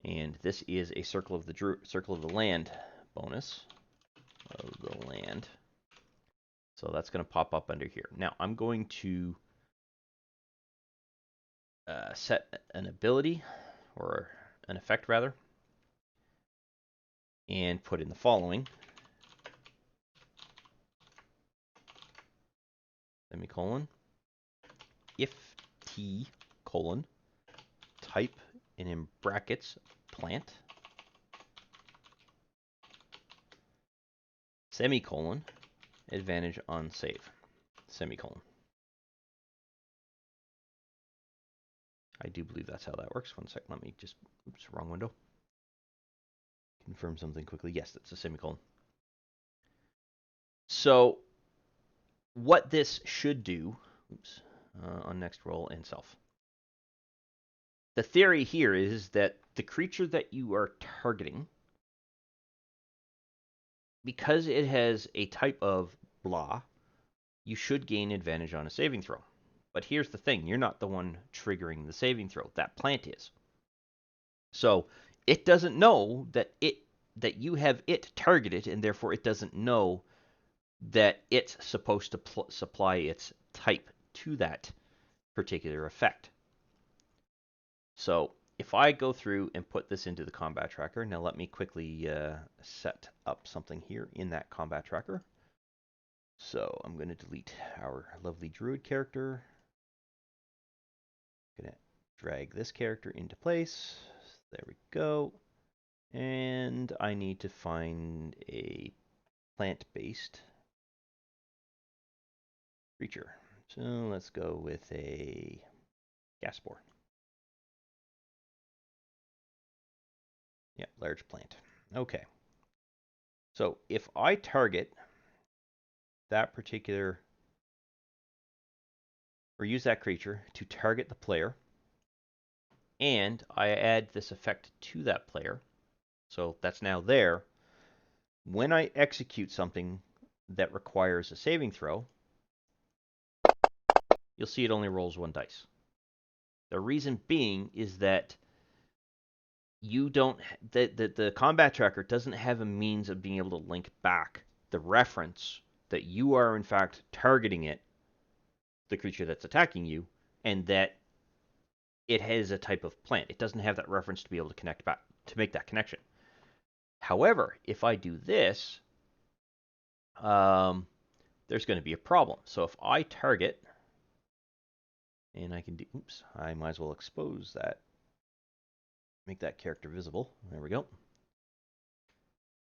And this is a Circle of the Land bonus of the land. So that's going to pop up under here. Now, I'm going to set an ability, or an effect rather, and put in the following. Semicolon. If T, colon, type, and in brackets, plant, semicolon, advantage on save, semicolon. I do believe that's how that works. One sec, let me just, oops, wrong window. Confirm something quickly. Yes, that's a semicolon. So what this should do, oops, on next roll and self. The theory here is that the creature that you are targeting, because it has a type of blah, you should gain advantage on a saving throw. But here's the thing, you're not the one triggering the saving throw. That plant is. So it doesn't know that you have it targeted, and therefore it doesn't know that it's supposed to supply its type to that particular effect. So if I go through and put this into the combat tracker, now let me quickly set up something here in that combat tracker. So I'm going to delete our lovely Druid character. I'm going to drag this character into place. There we go. And I need to find a plant-based creature. So let's go with a gas spore. Yeah, large plant. Okay. So if I target that particular, or use that creature to target the player, and I add this effect to that player, so that's now there, when I execute something that requires a saving throw, you'll see it only rolls 1 dice. The reason being is that you don't the combat tracker doesn't have a means of being able to link back the reference that you are in fact targeting it, the creature that's attacking you, and that it has a type of plant. It doesn't have that reference to be able to connect back to make that connection. However, if I do this, there's going to be a problem. So if I target, and I can do, oops, I might as well expose that, make that character visible. There we go.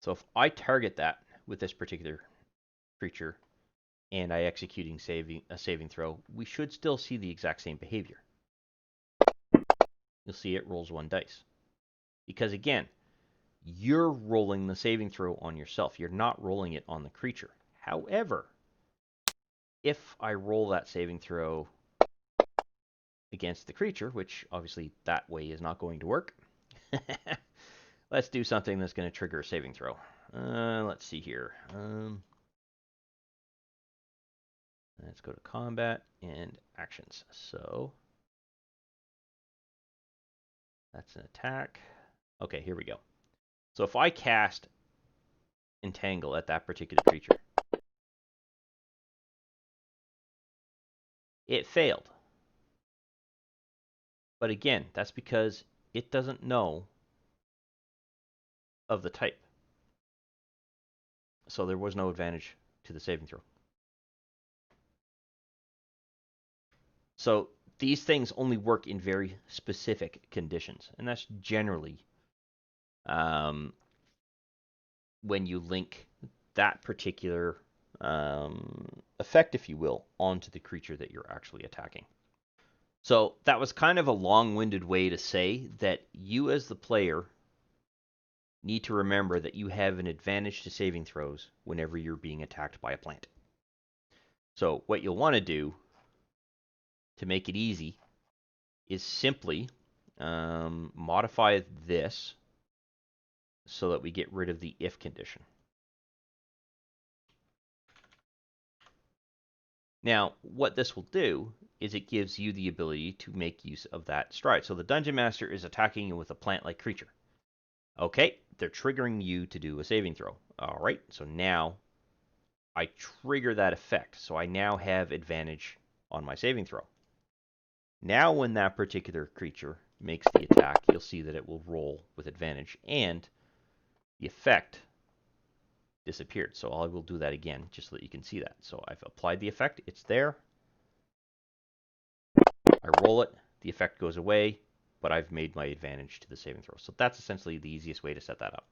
So if I target that with this particular creature and I executing a saving throw, we should still see the exact same behavior. You'll see it rolls 1 dice. Because again, you're rolling the saving throw on yourself. You're not rolling it on the creature. However, if I roll that saving throw against the creature, which obviously that way is not going to work, let's do something that's going to trigger a saving throw. Let's see here. Let's go to combat and actions. So that's an attack. Okay, here we go. So if I cast Entangle at that particular creature, it failed. But again, that's because it doesn't know of the type. So there was no advantage to the saving throw. So these things only work in very specific conditions. And that's generally when you link that particular effect, if you will, onto the creature that you're actually attacking. So that was kind of a long-winded way to say that you as the player need to remember that you have an advantage to saving throws whenever you're being attacked by a plant. So what you'll want to do to make it easy is simply modify this so that we get rid of the if condition. Now, what this will do is it gives you the ability to make use of that stride. So the Dungeon Master is attacking you with a plant-like creature. Okay, they're triggering you to do a saving throw. All right, so now I trigger that effect. So I now have advantage on my saving throw. Now when that particular creature makes the attack, you'll see that it will roll with advantage, and the effect disappeared. So I will do that again just so that you can see that. So I've applied the effect. It's there. I roll it. The effect goes away, but I've made my advantage to the saving throw. So that's essentially the easiest way to set that up.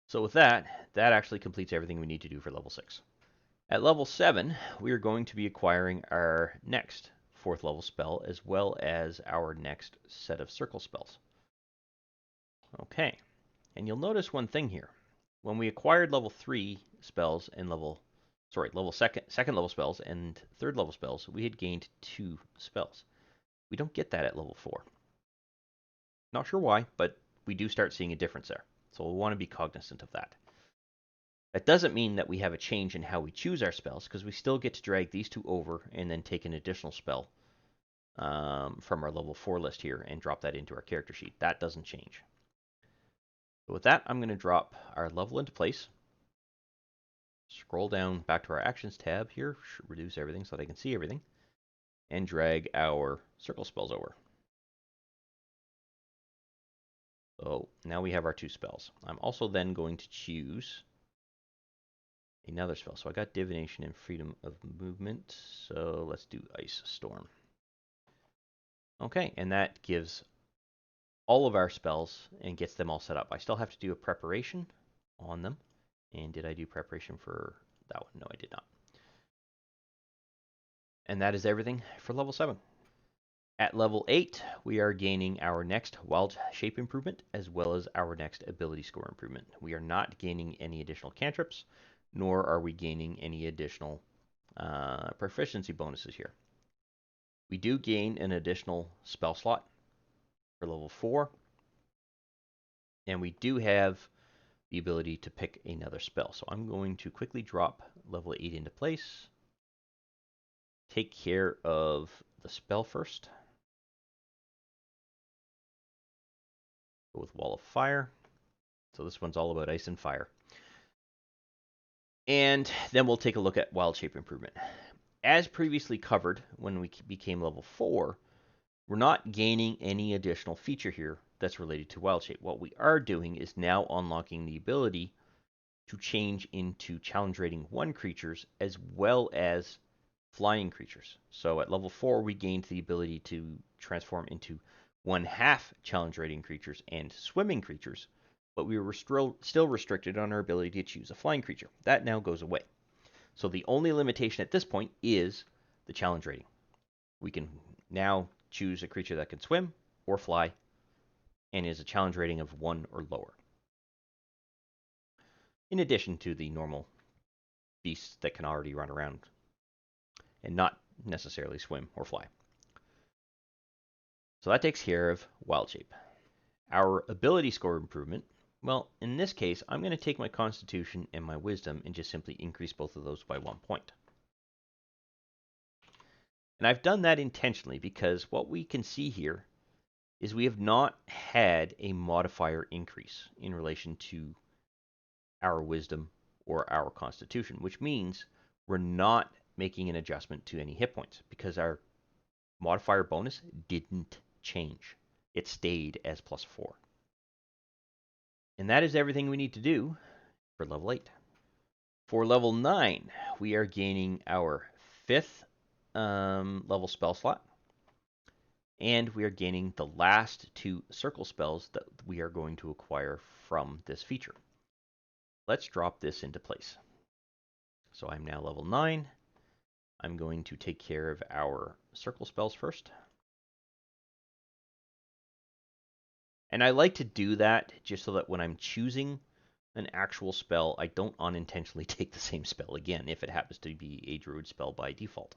So with that, that actually completes everything we need to do for level 6. At level 7, we are going to be acquiring our next 4th level spell, as well as our next set of circle spells. Okay, and you'll notice one thing here. When we acquired level 3 spells and second level spells and 3rd level spells, we had gained 2 spells. We don't get that at level 4. Not sure why, but we do start seeing a difference there. So we'll want to be cognizant of that. That doesn't mean that we have a change in how we choose our spells, because we still get to drag these 2 over and then take an additional spell from our level 4 list here and drop that into our character sheet. That doesn't change. So with that, I'm going to drop our level into place. Scroll down back to our Actions tab here, reduce everything so that I can see everything, and drag our circle spells over. So now we have our 2 spells. I'm also then going to choose another spell. So I got Divination and Freedom of Movement. So let's do Ice Storm. Okay, and that gives all of our spells and gets them all set up. I still have to do a preparation on them. And did I do preparation for that one? No, I did not. And that is everything for level 7. At level 8, we are gaining our next Wild Shape improvement, as well as our next Ability Score improvement. We are not gaining any additional cantrips, nor are we gaining any additional proficiency bonuses here. We do gain an additional spell slot for level 4, and we do have the ability to pick another spell. So I'm going to quickly drop level 8 into place, take care of the spell first, Go with Wall of Fire. So this one's all about ice and fire. And then we'll take a look at Wild Shape Improvement. As previously covered, when we became level 4, we're not gaining any additional feature here that's related to Wild Shape. What we are doing is now unlocking the ability to change into challenge rating 1 creatures as well as flying creatures. So at level 4, we gained the ability to transform into 1/2 challenge rating creatures and swimming creatures, but we were still restricted on our ability to choose a flying creature. That now goes away. So the only limitation at this point is the challenge rating. We can now choose a creature that can swim or fly and is a challenge rating of 1 or lower, in addition to the normal beasts that can already run around and not necessarily swim or fly. So that takes care of Wild Shape. Our ability score improvement, well, in this case, I'm going to take my Constitution and my Wisdom and just simply increase both of those by 1 point. And I've done that intentionally because what we can see here is we have not had a modifier increase in relation to our Wisdom or our Constitution, which means we're not making an adjustment to any hit points because our modifier bonus didn't change. It stayed as +4. And that is everything we need to do for level 8. For level 9, we are gaining our 5th level spell slot, and we are gaining the last 2 circle spells that we are going to acquire from this feature. Let's drop this into place. So I'm now level 9. I'm going to take care of our circle spells first. And I like to do that just so that when I'm choosing an actual spell, I don't unintentionally take the same spell again if it happens to be a Druid spell by default.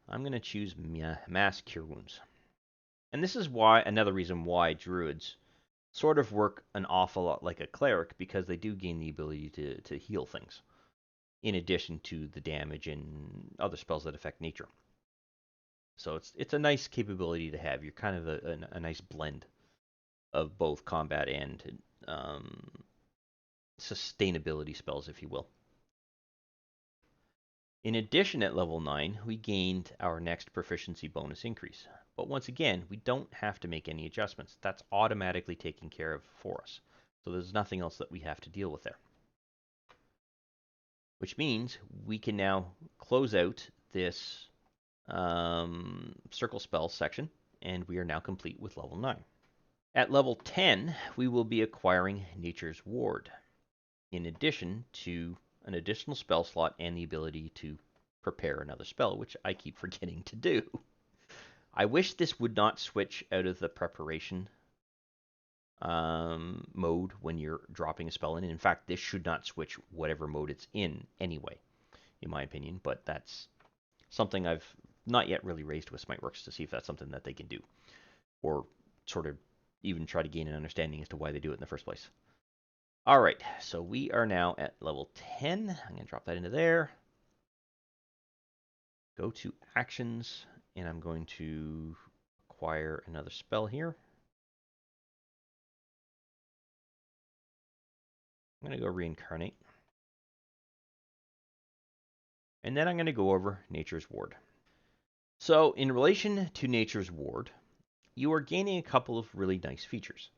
I'm going to choose Mass Cure Wounds. And this is why another reason why Druids sort of work an awful lot like a Cleric, because they do gain the ability to heal things, in addition to the damage and other spells that affect nature. So it's a nice capability to have. You're kind of a nice blend of both combat and sustainability spells, if you will. In addition, at level 9, we gained our next proficiency bonus increase. But once again, we don't have to make any adjustments. That's automatically taken care of for us. So there's nothing else that we have to deal with there. Which means we can now close out this circle spell section, and we are now complete with level 9. At level 10, we will be acquiring Nature's Ward, in addition to an additional spell slot and the ability to prepare another spell, which I keep forgetting to do. I wish this would not switch out of the preparation mode when you're dropping a spell in. In fact, this should not switch whatever mode it's in anyway, in my opinion, but that's something I've not yet really raised with Smiteworks to see if that's something that they can do, or sort of even try to gain an understanding as to why they do it in the first place. All right, so we are now at level 10. I'm going to drop that into there. Go to Actions, and I'm going to acquire another spell here. I'm going to go Reincarnate. And then I'm going to go over Nature's Ward. So in relation to Nature's Ward, you are gaining a couple of really nice features.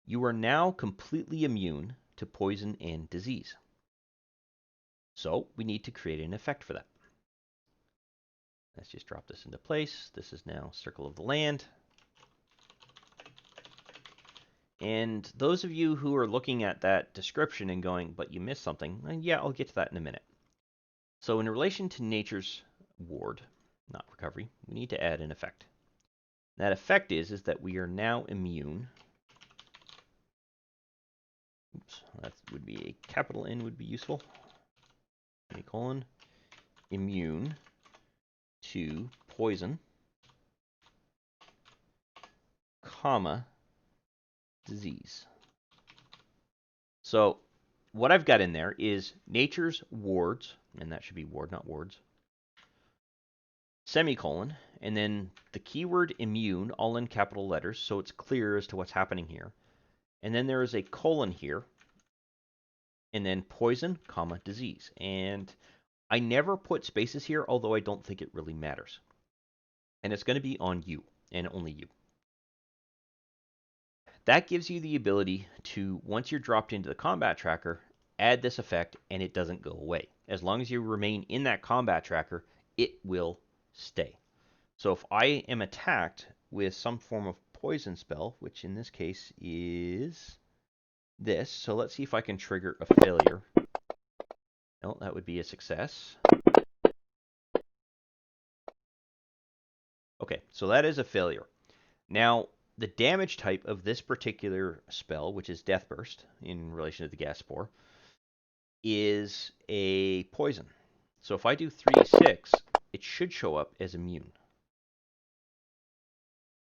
You are now completely immune to poison and disease. So we need to create an effect for that. Let's just drop this into place. This is now Circle of the Land. And those of you who are looking at that description and going, but you missed something, yeah, I'll get to that in a minute. So in relation to Nature's Ward, not recovery, we need to add an effect. That effect is that we are now immune. Oops, that would be a capital N would be useful. Semicolon. Immune to poison, comma, disease. So what I've got in there is Nature's Wards, and that should be ward, not wards, semicolon, and then the keyword immune, all in capital letters, so it's clear as to what's happening here. And then there is a colon here, and then poison, comma, disease. And I never put spaces here, although I don't think it really matters. And it's going to be on you, and only you. That gives you the ability to, once you're dropped into the combat tracker, add this effect, and it doesn't go away. As long as you remain in that combat tracker, it will stay. So if I am attacked with some form of poison spell, which in this case is this, so let's see if I can trigger a failure. No, that would be a success. Okay, so that is a failure. Now, the damage type of this particular spell, which is Death Burst in relation to the gas spore, is a poison. So if I do 3d6, it should show up as immune.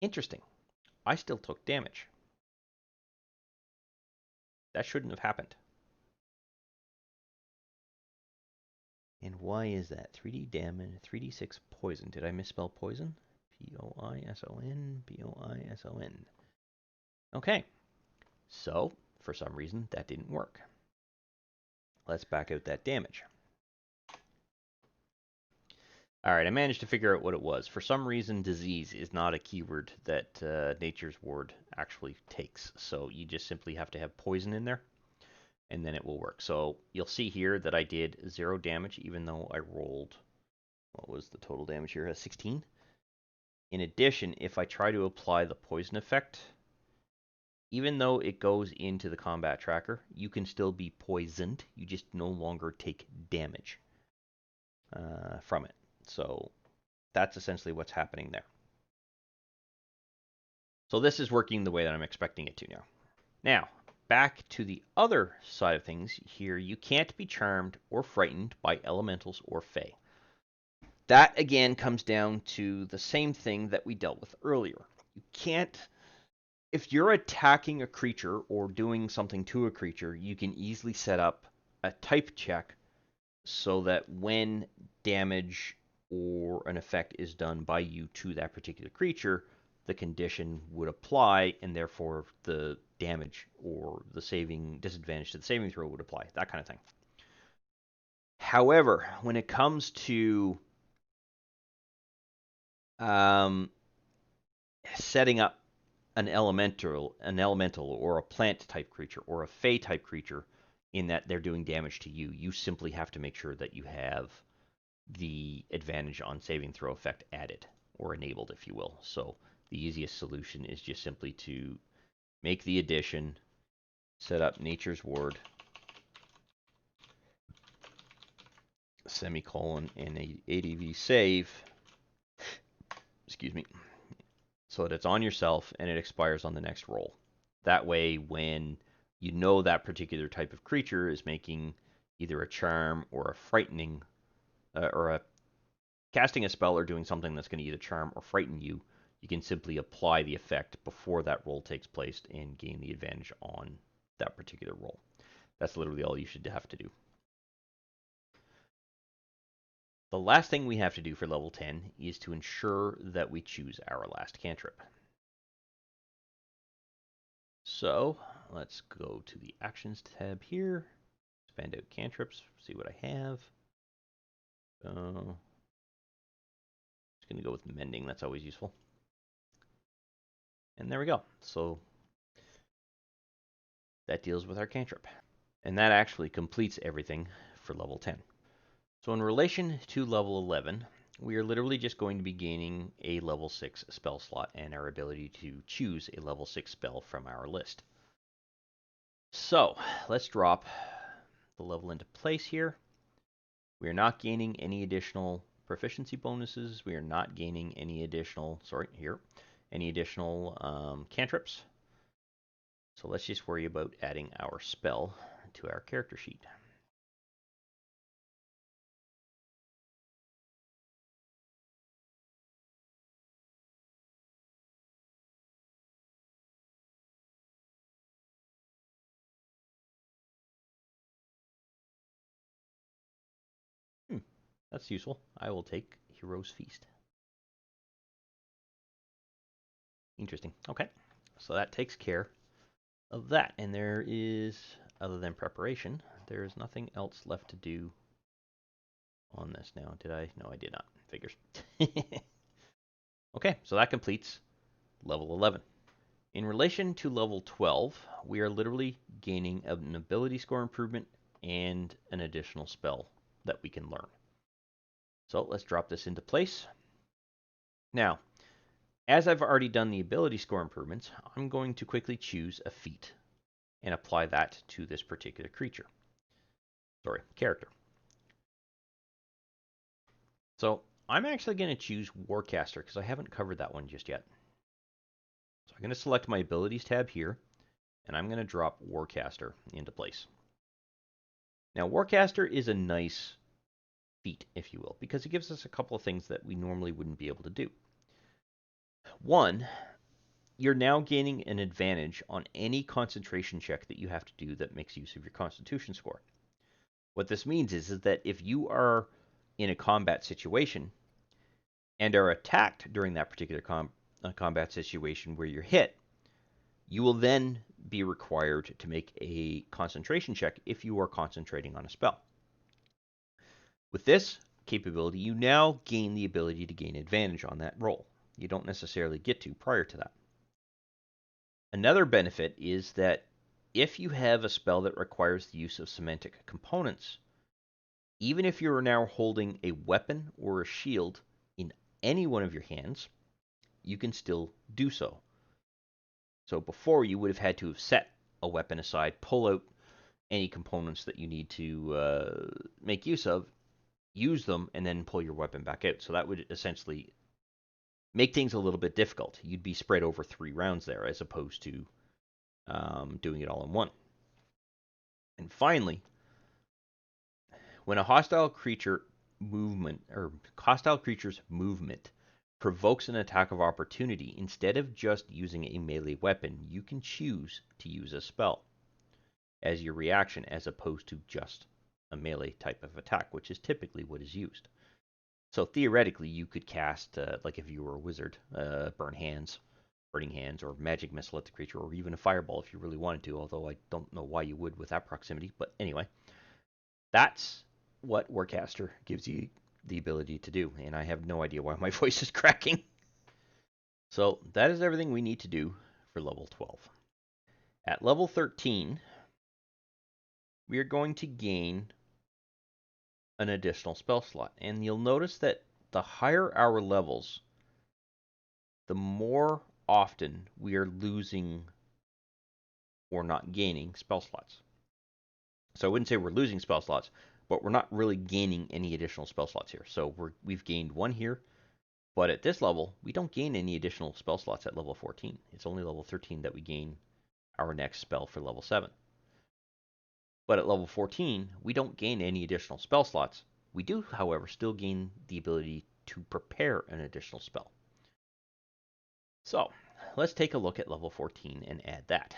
Interesting. I still took damage. That shouldn't have happened. And why is that? 3D damage, 3d6 poison. Did I misspell poison? P-O-I-S-O-N, P-O-I-S-O-N. Okay. So, for some reason, that didn't work. Let's back out that damage. Alright, I managed to figure out what it was. For some reason, disease is not a keyword that Nature's Ward actually takes. So you just simply have to have poison in there, and then it will work. So you'll see here that I did 0 damage, even though I rolled, what was the total damage here? 16. In addition, if I try to apply the poison effect, even though it goes into the combat tracker, you can still be poisoned. You just no longer take damage from it. So that's essentially what's happening there. So this is working the way that I'm expecting it to now. Now, back to the other side of things here, you can't be charmed or frightened by elementals or fae. That again comes down to the same thing that we dealt with earlier. You can't, if you're attacking a creature or doing something to a creature, you can easily set up a type check so that when damage or an effect is done by you to that particular creature, the condition would apply, and therefore the damage or the saving disadvantage to the saving throw would apply, that kind of thing. However, when it comes to setting up an elemental or a plant type creature or a fey type creature in that they're doing damage to you, you simply have to make sure that you have the advantage on saving throw effect added or enabled, if you will. So the easiest solution is just simply to make the addition, set up Nature's Ward, semicolon, and a ADV save, excuse me, so that it's on yourself and it expires on the next roll. That way, when you know that particular type of creature is making either a charm or a frightening, or a casting a spell or doing something that's going to either charm or frighten you, you can simply apply the effect before that roll takes place and gain the advantage on that particular roll. That's literally all you should have to do. The last thing we have to do for level 10 is to ensure that we choose our last cantrip. So let's go to the Actions tab here, expand out cantrips, see what I have. Just going to go with Mending, that's always useful. And there we go. So that deals with our cantrip. And that actually completes everything for level 10. So in relation to level 11, we are literally just going to be gaining a level 6 spell slot and our ability to choose a level 6 spell from our list. So let's drop the level into place here. We are not gaining any additional proficiency bonuses. We are not gaining any additional, cantrips. So let's just worry about adding our spell to our character sheet. That's useful. I will take Hero's Feast. Interesting. Okay. So that takes care of that. And there is, other than preparation, there is nothing else left to do on this now. Did I? No, I did not. Figures. Okay, so that completes level 11. In relation to level 12, we are literally gaining an ability score improvement and an additional spell that we can learn. So let's drop this into place. Now, as I've already done the ability score improvements, I'm going to quickly choose a feat and apply that to this particular character. So I'm actually going to choose Warcaster because I haven't covered that one just yet. So I'm going to select my abilities tab here, and I'm going to drop Warcaster into place. Now, Warcaster is a nice feat, if you will, because it gives us a couple of things that we normally wouldn't be able to do. One, you're now gaining an advantage on any concentration check that you have to do that makes use of your Constitution score. What this means is that if you are in a combat situation and are attacked during that particular combat situation where you're hit, you will then be required to make a concentration check if you are concentrating on a spell. With this capability, you now gain the ability to gain advantage on that roll. You don't necessarily get to prior to that. Another benefit is that if you have a spell that requires the use of semantic components, even if you are now holding a weapon or a shield in any one of your hands, you can still do so. So before, you would have had to have set a weapon aside, pull out any components that you need to make use of, use them, and then pull your weapon back out. So that would essentially make things a little bit difficult. You'd be spread over 3 rounds there as opposed to doing it all in one. And finally, when a hostile creature's movement provokes an attack of opportunity, instead of just using a melee weapon, you can choose to use a spell as your reaction as opposed to just a melee type of attack, which is typically what is used. So theoretically, you could cast, like if you were a wizard, Burning Hands, or Magic Missile at the creature, or even a Fireball if you really wanted to, although I don't know why you would with that proximity. But anyway, that's what Warcaster gives you the ability to do, and I have no idea why my voice is cracking. So that is everything we need to do for level 12. At level 13, we are going to gain an additional spell slot. And you'll notice that the higher our levels, the more often we are losing or not gaining spell slots. So I wouldn't say we're losing spell slots, but we're not really gaining any additional spell slots here. So we've gained one here, but at this level, we don't gain any additional spell slots at level 14. It's only level 13 that we gain our next spell for level 7. But at level 14, we don't gain any additional spell slots. We do, however, still gain the ability to prepare an additional spell. So, let's take a look at level 14 and add that.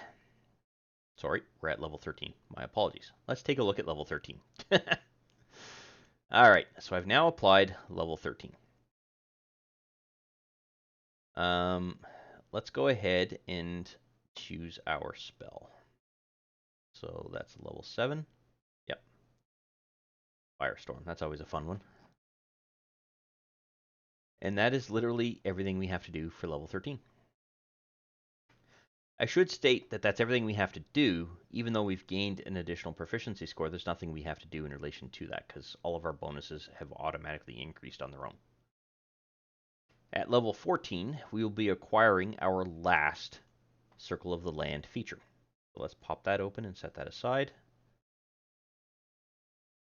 Sorry, we're at level 13. My apologies. Let's take a look at level 13. Alright, so I've now applied level 13. Let's go ahead and choose our spell. So that's level 7. Yep. Firestorm. That's always a fun one. And that is literally everything we have to do for level 13. I should state that that's everything we have to do, even though we've gained an additional proficiency score. There's nothing we have to do in relation to that, because all of our bonuses have automatically increased on their own. At level 14, we will be acquiring our last Circle of the Land feature. So let's pop that open and set that aside.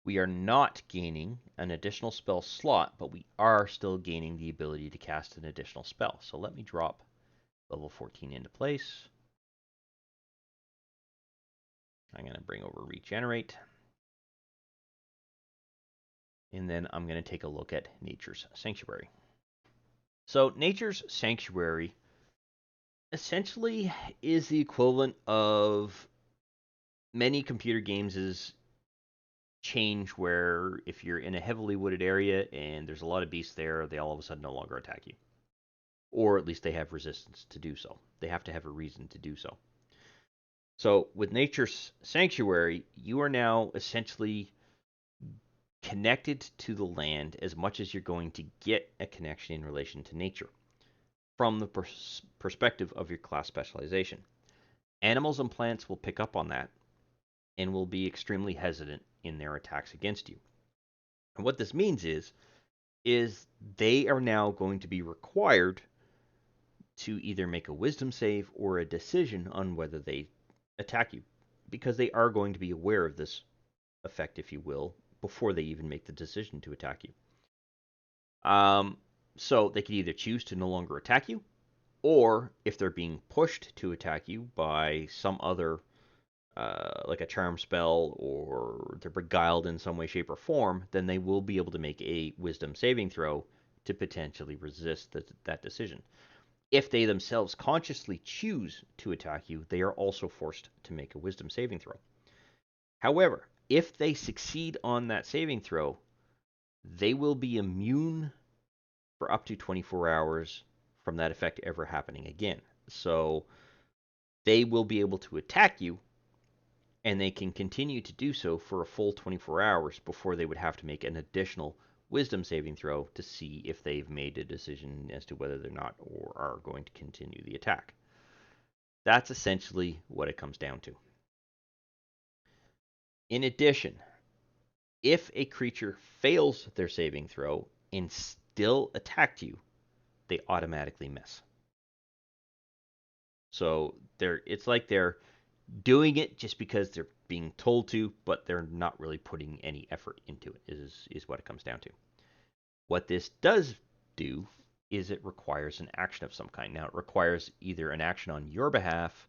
We are not gaining an additional spell slot, but we are still gaining the ability to cast an additional spell. So let me drop level 14 into place. I'm going to bring over Regenerate. And then I'm going to take a look at Nature's Sanctuary. So Nature's Sanctuary essentially is the equivalent of many computer games' change where if you're in a heavily wooded area and there's a lot of beasts there, they all of a sudden no longer attack you. or at least they have resistance to do so. They have to have a reason to do so. So with Nature's Sanctuary, you are now essentially connected to the land as much as you're going to get a connection in relation to nature from the perspective of your class specialization. Animals and plants will pick up on that and will be extremely hesitant in their attacks against you. And what this means is they are now going to be required to either make a wisdom save or a decision on whether they attack you, because they are going to be aware of this effect, if you will, before they even make the decision to attack you. So they can either choose to no longer attack you, or if they're being pushed to attack you by some other, like a charm spell, or they're beguiled in some way, shape, or form, then they will be able to make a wisdom saving throw to potentially resist that decision. If they themselves consciously choose to attack you, they are also forced to make a wisdom saving throw. However, if they succeed on that saving throw, they will be immune for up to 24 hours from that effect ever happening again. So they will be able to attack you, and they can continue to do so for a full 24 hours before they would have to make an additional wisdom saving throw to see if they've made a decision as to whether they're not or are going to continue the attack. That's essentially what it comes down to. In addition, if a creature fails their saving throw and still attacked you, they automatically miss. So it's like they're doing it just because they're being told to, but they're not really putting any effort into it, is what it comes down to. What this does do is it requires an action of some kind. Now, it requires either an action on your behalf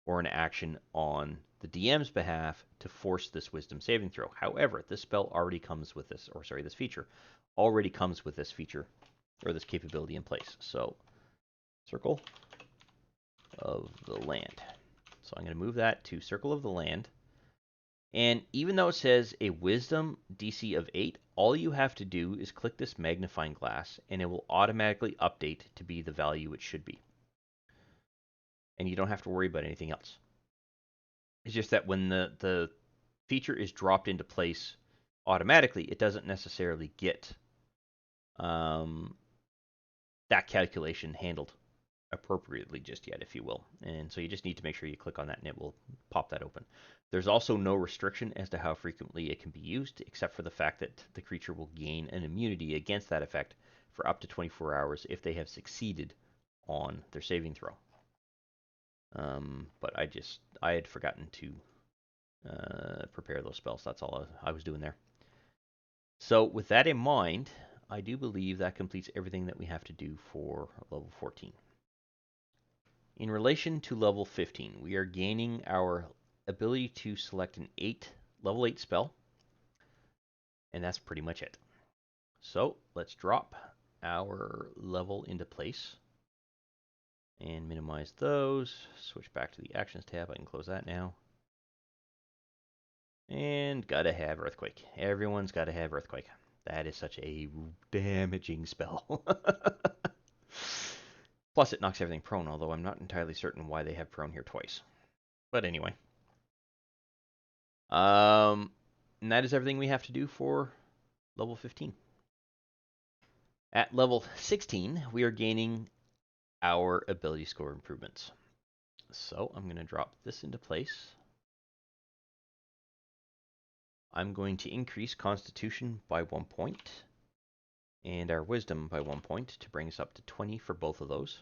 or an action on the DM's behalf to force this wisdom saving throw. However, this spell already comes with this, or sorry, this feature already comes with this feature or this capability in place. So, Circle of the Land. So I'm going to move that to Circle of the Land. And even though it says a Wisdom DC of 8, all you have to do is click this magnifying glass, and it will automatically update to be the value it should be. And you don't have to worry about anything else. It's just that when the feature is dropped into place automatically, it doesn't necessarily get that calculation handled appropriately just yet, if you will. And so you just need to make sure you click on that and it will pop that open. There's also no restriction as to how frequently it can be used, except for the fact that the creature will gain an immunity against that effect for up to 24 hours if they have succeeded on their saving throw. But I had forgotten to prepare those spells. That's all I was doing there. So with that in mind, I do believe that completes everything that we have to do for level 14. In relation to level 15, we are gaining our ability to select an level 8 spell, and that's pretty much it. So let's drop our level into place and minimize those. Switch back to the Actions tab. I can close that now. And gotta have Earthquake. Everyone's gotta have Earthquake. That is such a damaging spell. Plus, it knocks everything prone, although I'm not entirely certain why they have prone here twice. But anyway. And that is everything we have to do for level 15. At level 16, we are gaining our ability score improvements. So I'm going to drop this into place. I'm going to increase Constitution by 1 point and our Wisdom by 1 point to bring us up to 20 for both of those.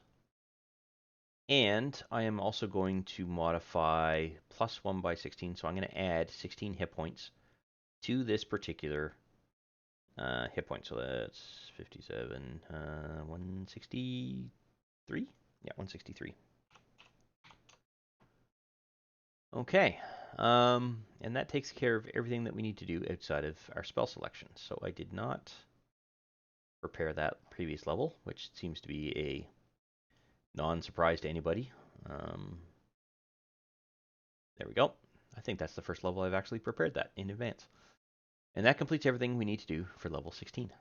And I am also going to modify +1 by 16, so I'm going to add 16 hit points to this particular hit point. So that's 57, 163? Yeah, 163. Okay, and that takes care of everything that we need to do outside of our spell selection. So I did not prepare that previous level, which seems to be a non-surprise to anybody. There we go. I think that's the first level I've actually prepared that in advance. And that completes everything we need to do for level 16.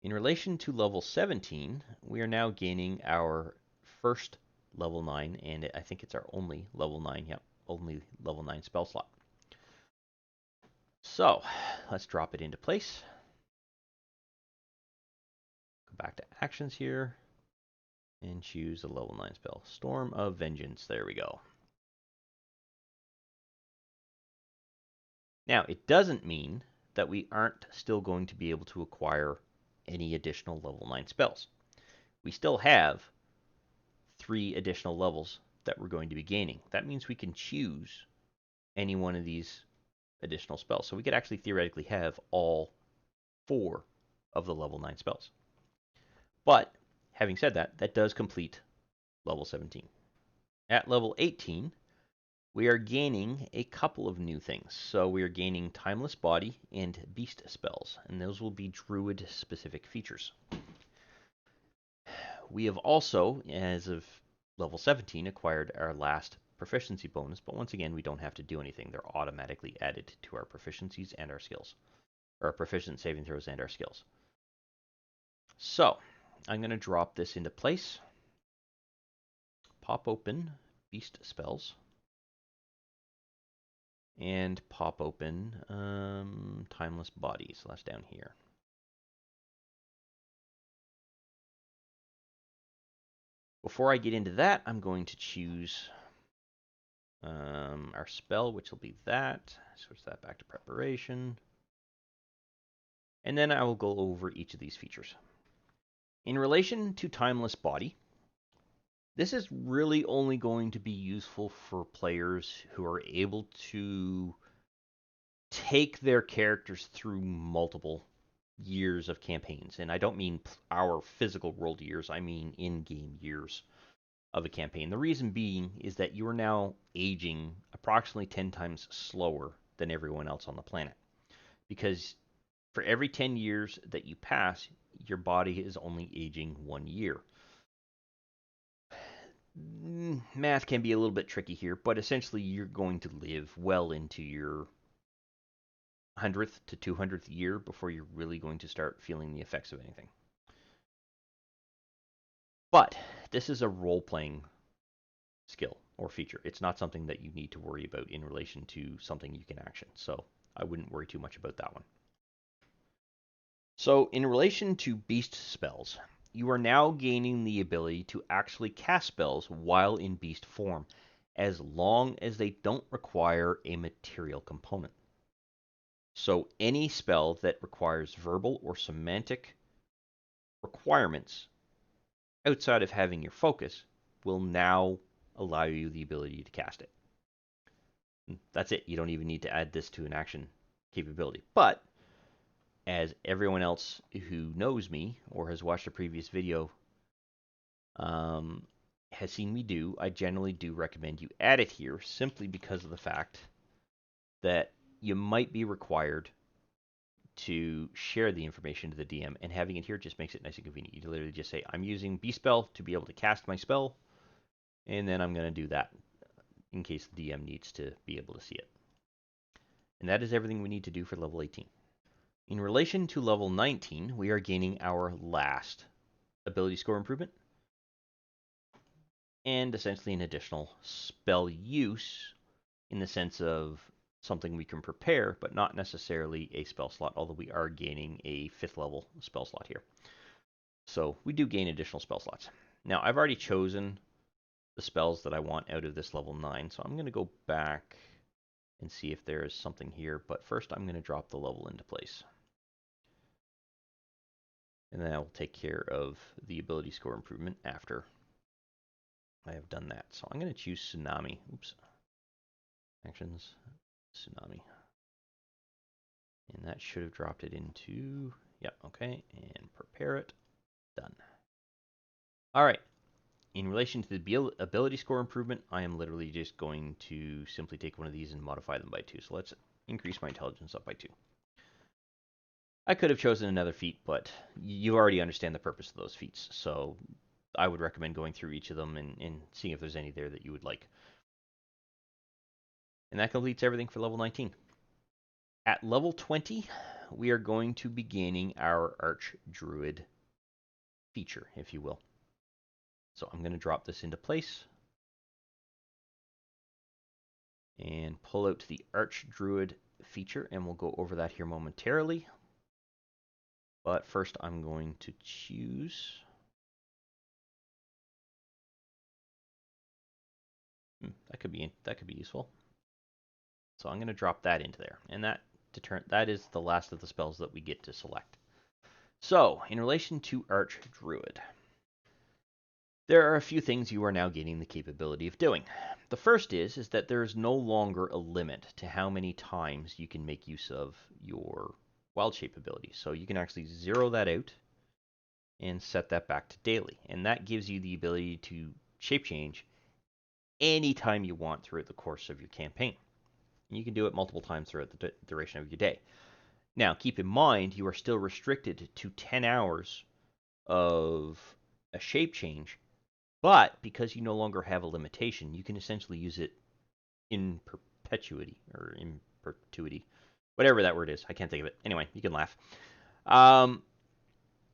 In relation to level 17, we are now gaining our first level 9, and I think it's our only level 9, yep, only level 9 spell slot. So, let's drop it into place. Go back to actions here, and choose a level 9 spell. Storm of Vengeance, there we go. Now, it doesn't mean that we aren't still going to be able to acquire any additional level 9 spells. We still have 3 additional levels that we're going to be gaining. That means we can choose any one of these additional spells. So we could actually theoretically have all 4 of the level 9 spells. But, having said that, that does complete level 17. At level 18, we are gaining a couple of new things. So we are gaining Timeless Body and Beast spells, and those will be Druid specific features. We have also, as of level 17, acquired our last proficiency bonus, but once again, we don't have to do anything. They're automatically added to our proficiencies and our skills, or our proficient saving throws and our skills. So, I'm going to drop this into place. Pop open Beast spells. And pop open Timeless Body, so that's down here. Before I get into that, I'm going to choose our spell, which will be that. Switch that back to preparation. And then I will go over each of these features. In relation to Timeless Body, this is really only going to be useful for players who are able to take their characters through multiple years of campaigns. And I don't mean our physical world years, I mean in-game years of a campaign. The reason being is that you are now aging approximately 10 times slower than everyone else on the planet. Because for every 10 years that you pass, your body is only aging 1 year. Math can be a little bit tricky here, but essentially you're going to live well into your 100th to 200th year before you're really going to start feeling the effects of anything. But this is a role-playing skill or feature. It's not something that you need to worry about in relation to something you can action. So I wouldn't worry too much about that one. So in relation to beast spells, you are now gaining the ability to actually cast spells while in beast form, as long as they don't require a material component. So any spell that requires verbal or semantic requirements outside of having your focus will now allow you the ability to cast it. That's it. You don't even need to add this to an action capability. But as everyone else who knows me or has watched a previous video has seen me do, I generally do recommend you add it here simply because of the fact that you might be required to share the information to the DM, and having it here just makes it nice and convenient. You literally just say, I'm using B spell to be able to cast my spell, and then I'm going to do that in case the DM needs to be able to see it. And that is everything we need to do for level 18. In relation to level 19, we are gaining our last ability score improvement, and essentially an additional spell use in the sense of something we can prepare, but not necessarily a spell slot, although we are gaining a 5th level spell slot here. So we do gain additional spell slots. Now, I've already chosen the spells that I want out of this level 9, so I'm going to go back and see if there is something here, but first I'm going to drop the level into place. And then I will take care of the ability score improvement after I have done that. So I'm going to choose Tsunami. Oops. Actions, Tsunami. And that should have dropped it into, yep, okay, and prepare it. Done. All right. In relation to the ability score improvement, I am literally just going to simply take one of these and modify them by 2. So let's increase my intelligence up by 2. I could have chosen another feat, but you already understand the purpose of those feats. So I would recommend going through each of them and seeing if there's any there that you would like. And that completes everything for level 19. At level 20, we are going to be gaining our Archdruid feature, if you will. So I'm going to drop this into place and pull out the Archdruid feature, and we'll go over that here momentarily. But first I'm going to choose that could be useful. So I'm going to drop that into there, and that is the last of the spells that we get to select. So, in relation to Archdruid, there are a few things you are now gaining the capability of doing. The first is that there is no longer a limit to how many times you can make use of your wild shape ability. So you can actually zero that out and set that back to daily. And that gives you the ability to shape change anytime you want throughout the course of your campaign. And you can do it multiple times throughout the duration of your day. Now, keep in mind, you are still restricted to 10 hours of a shape change, but because you no longer have a limitation, you can essentially use it in perpetuity, or in perpetuity, whatever that word is. I can't think of it. Anyway, you can laugh.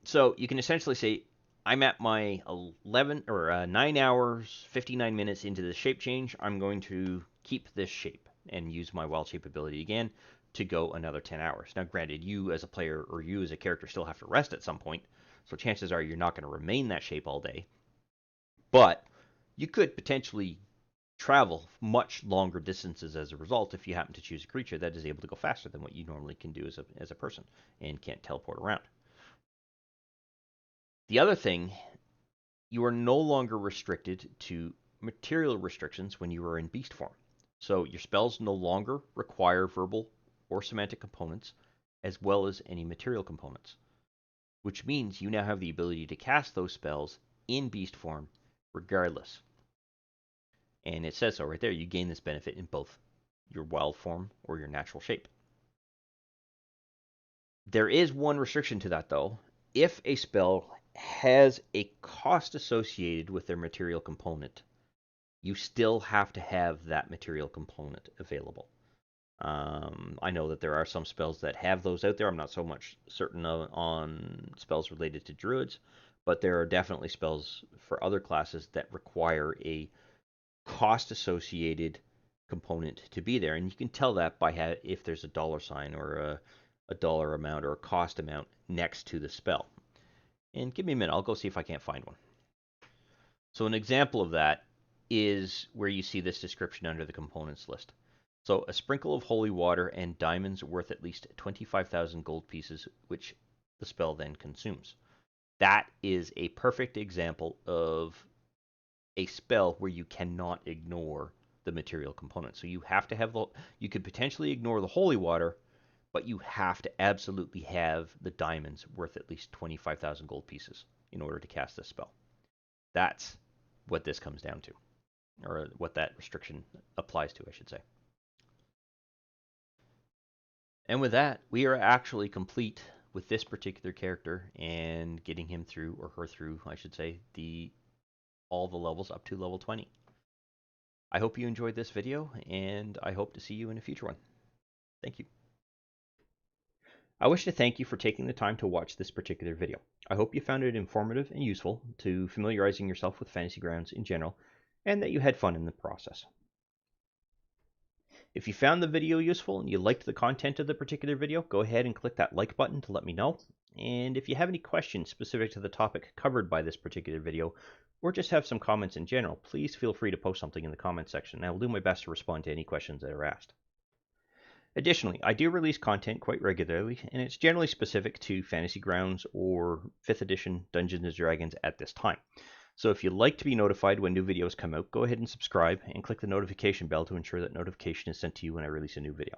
So you can essentially say, I'm at my 9 hours, 59 minutes into the shape change. I'm going to keep this shape and use my wild shape ability again to go another 10 hours. Now, granted, you as a player or you as a character still have to rest at some point, so chances are you're not going to remain that shape all day. But you could potentially travel much longer distances as a result if you happen to choose a creature that is able to go faster than what you normally can do as a person and can't teleport around. The other thing, you are no longer restricted to material restrictions when you are in beast form. So your spells no longer require verbal or semantic components as well as any material components, which means you now have the ability to cast those spells in beast form regardless. And it says so right there. You gain this benefit in both your wild form or your natural shape. There is one restriction to that, though. If a spell has a cost associated with their material component, you still have to have that material component available. I know that there are some spells that have those out there. I'm not so much certain on spells related to druids, but there are definitely spells for other classes that require a cost associated component to be there, and you can tell that by if there's a dollar sign or a dollar amount or a cost amount next to the spell. And give me a minute, I'll go see if I can't find one. So an example of that is where you see this description under the components list. So a sprinkle of holy water and diamonds worth at least 25,000 gold pieces, which the spell then consumes. That is a perfect example of a spell where you cannot ignore the material component. So you have to have you could potentially ignore the holy water, but you have to absolutely have the diamonds worth at least 25,000 gold pieces in order to cast this spell. That's what this comes down to, or what that restriction applies to, I should say. And with that, we are actually complete with this particular character and getting him through, or her through, I should say, all the levels up to level 20. I hope you enjoyed this video, and I hope to see you in a future one. Thank you. I wish to thank you for taking the time to watch this particular video. I hope you found it informative and useful to familiarizing yourself with Fantasy Grounds in general, and that you had fun in the process. If you found the video useful and you liked the content of the particular video, go ahead and click that like button to let me know. And if you have any questions specific to the topic covered by this particular video, or just have some comments in general, please feel free to post something in the comments section, and I will do my best to respond to any questions that are asked. Additionally, I do release content quite regularly, and it's generally specific to Fantasy Grounds or 5th edition Dungeons & Dragons at this time. So if you'd like to be notified when new videos come out, go ahead and subscribe and click the notification bell to ensure that notification is sent to you when I release a new video.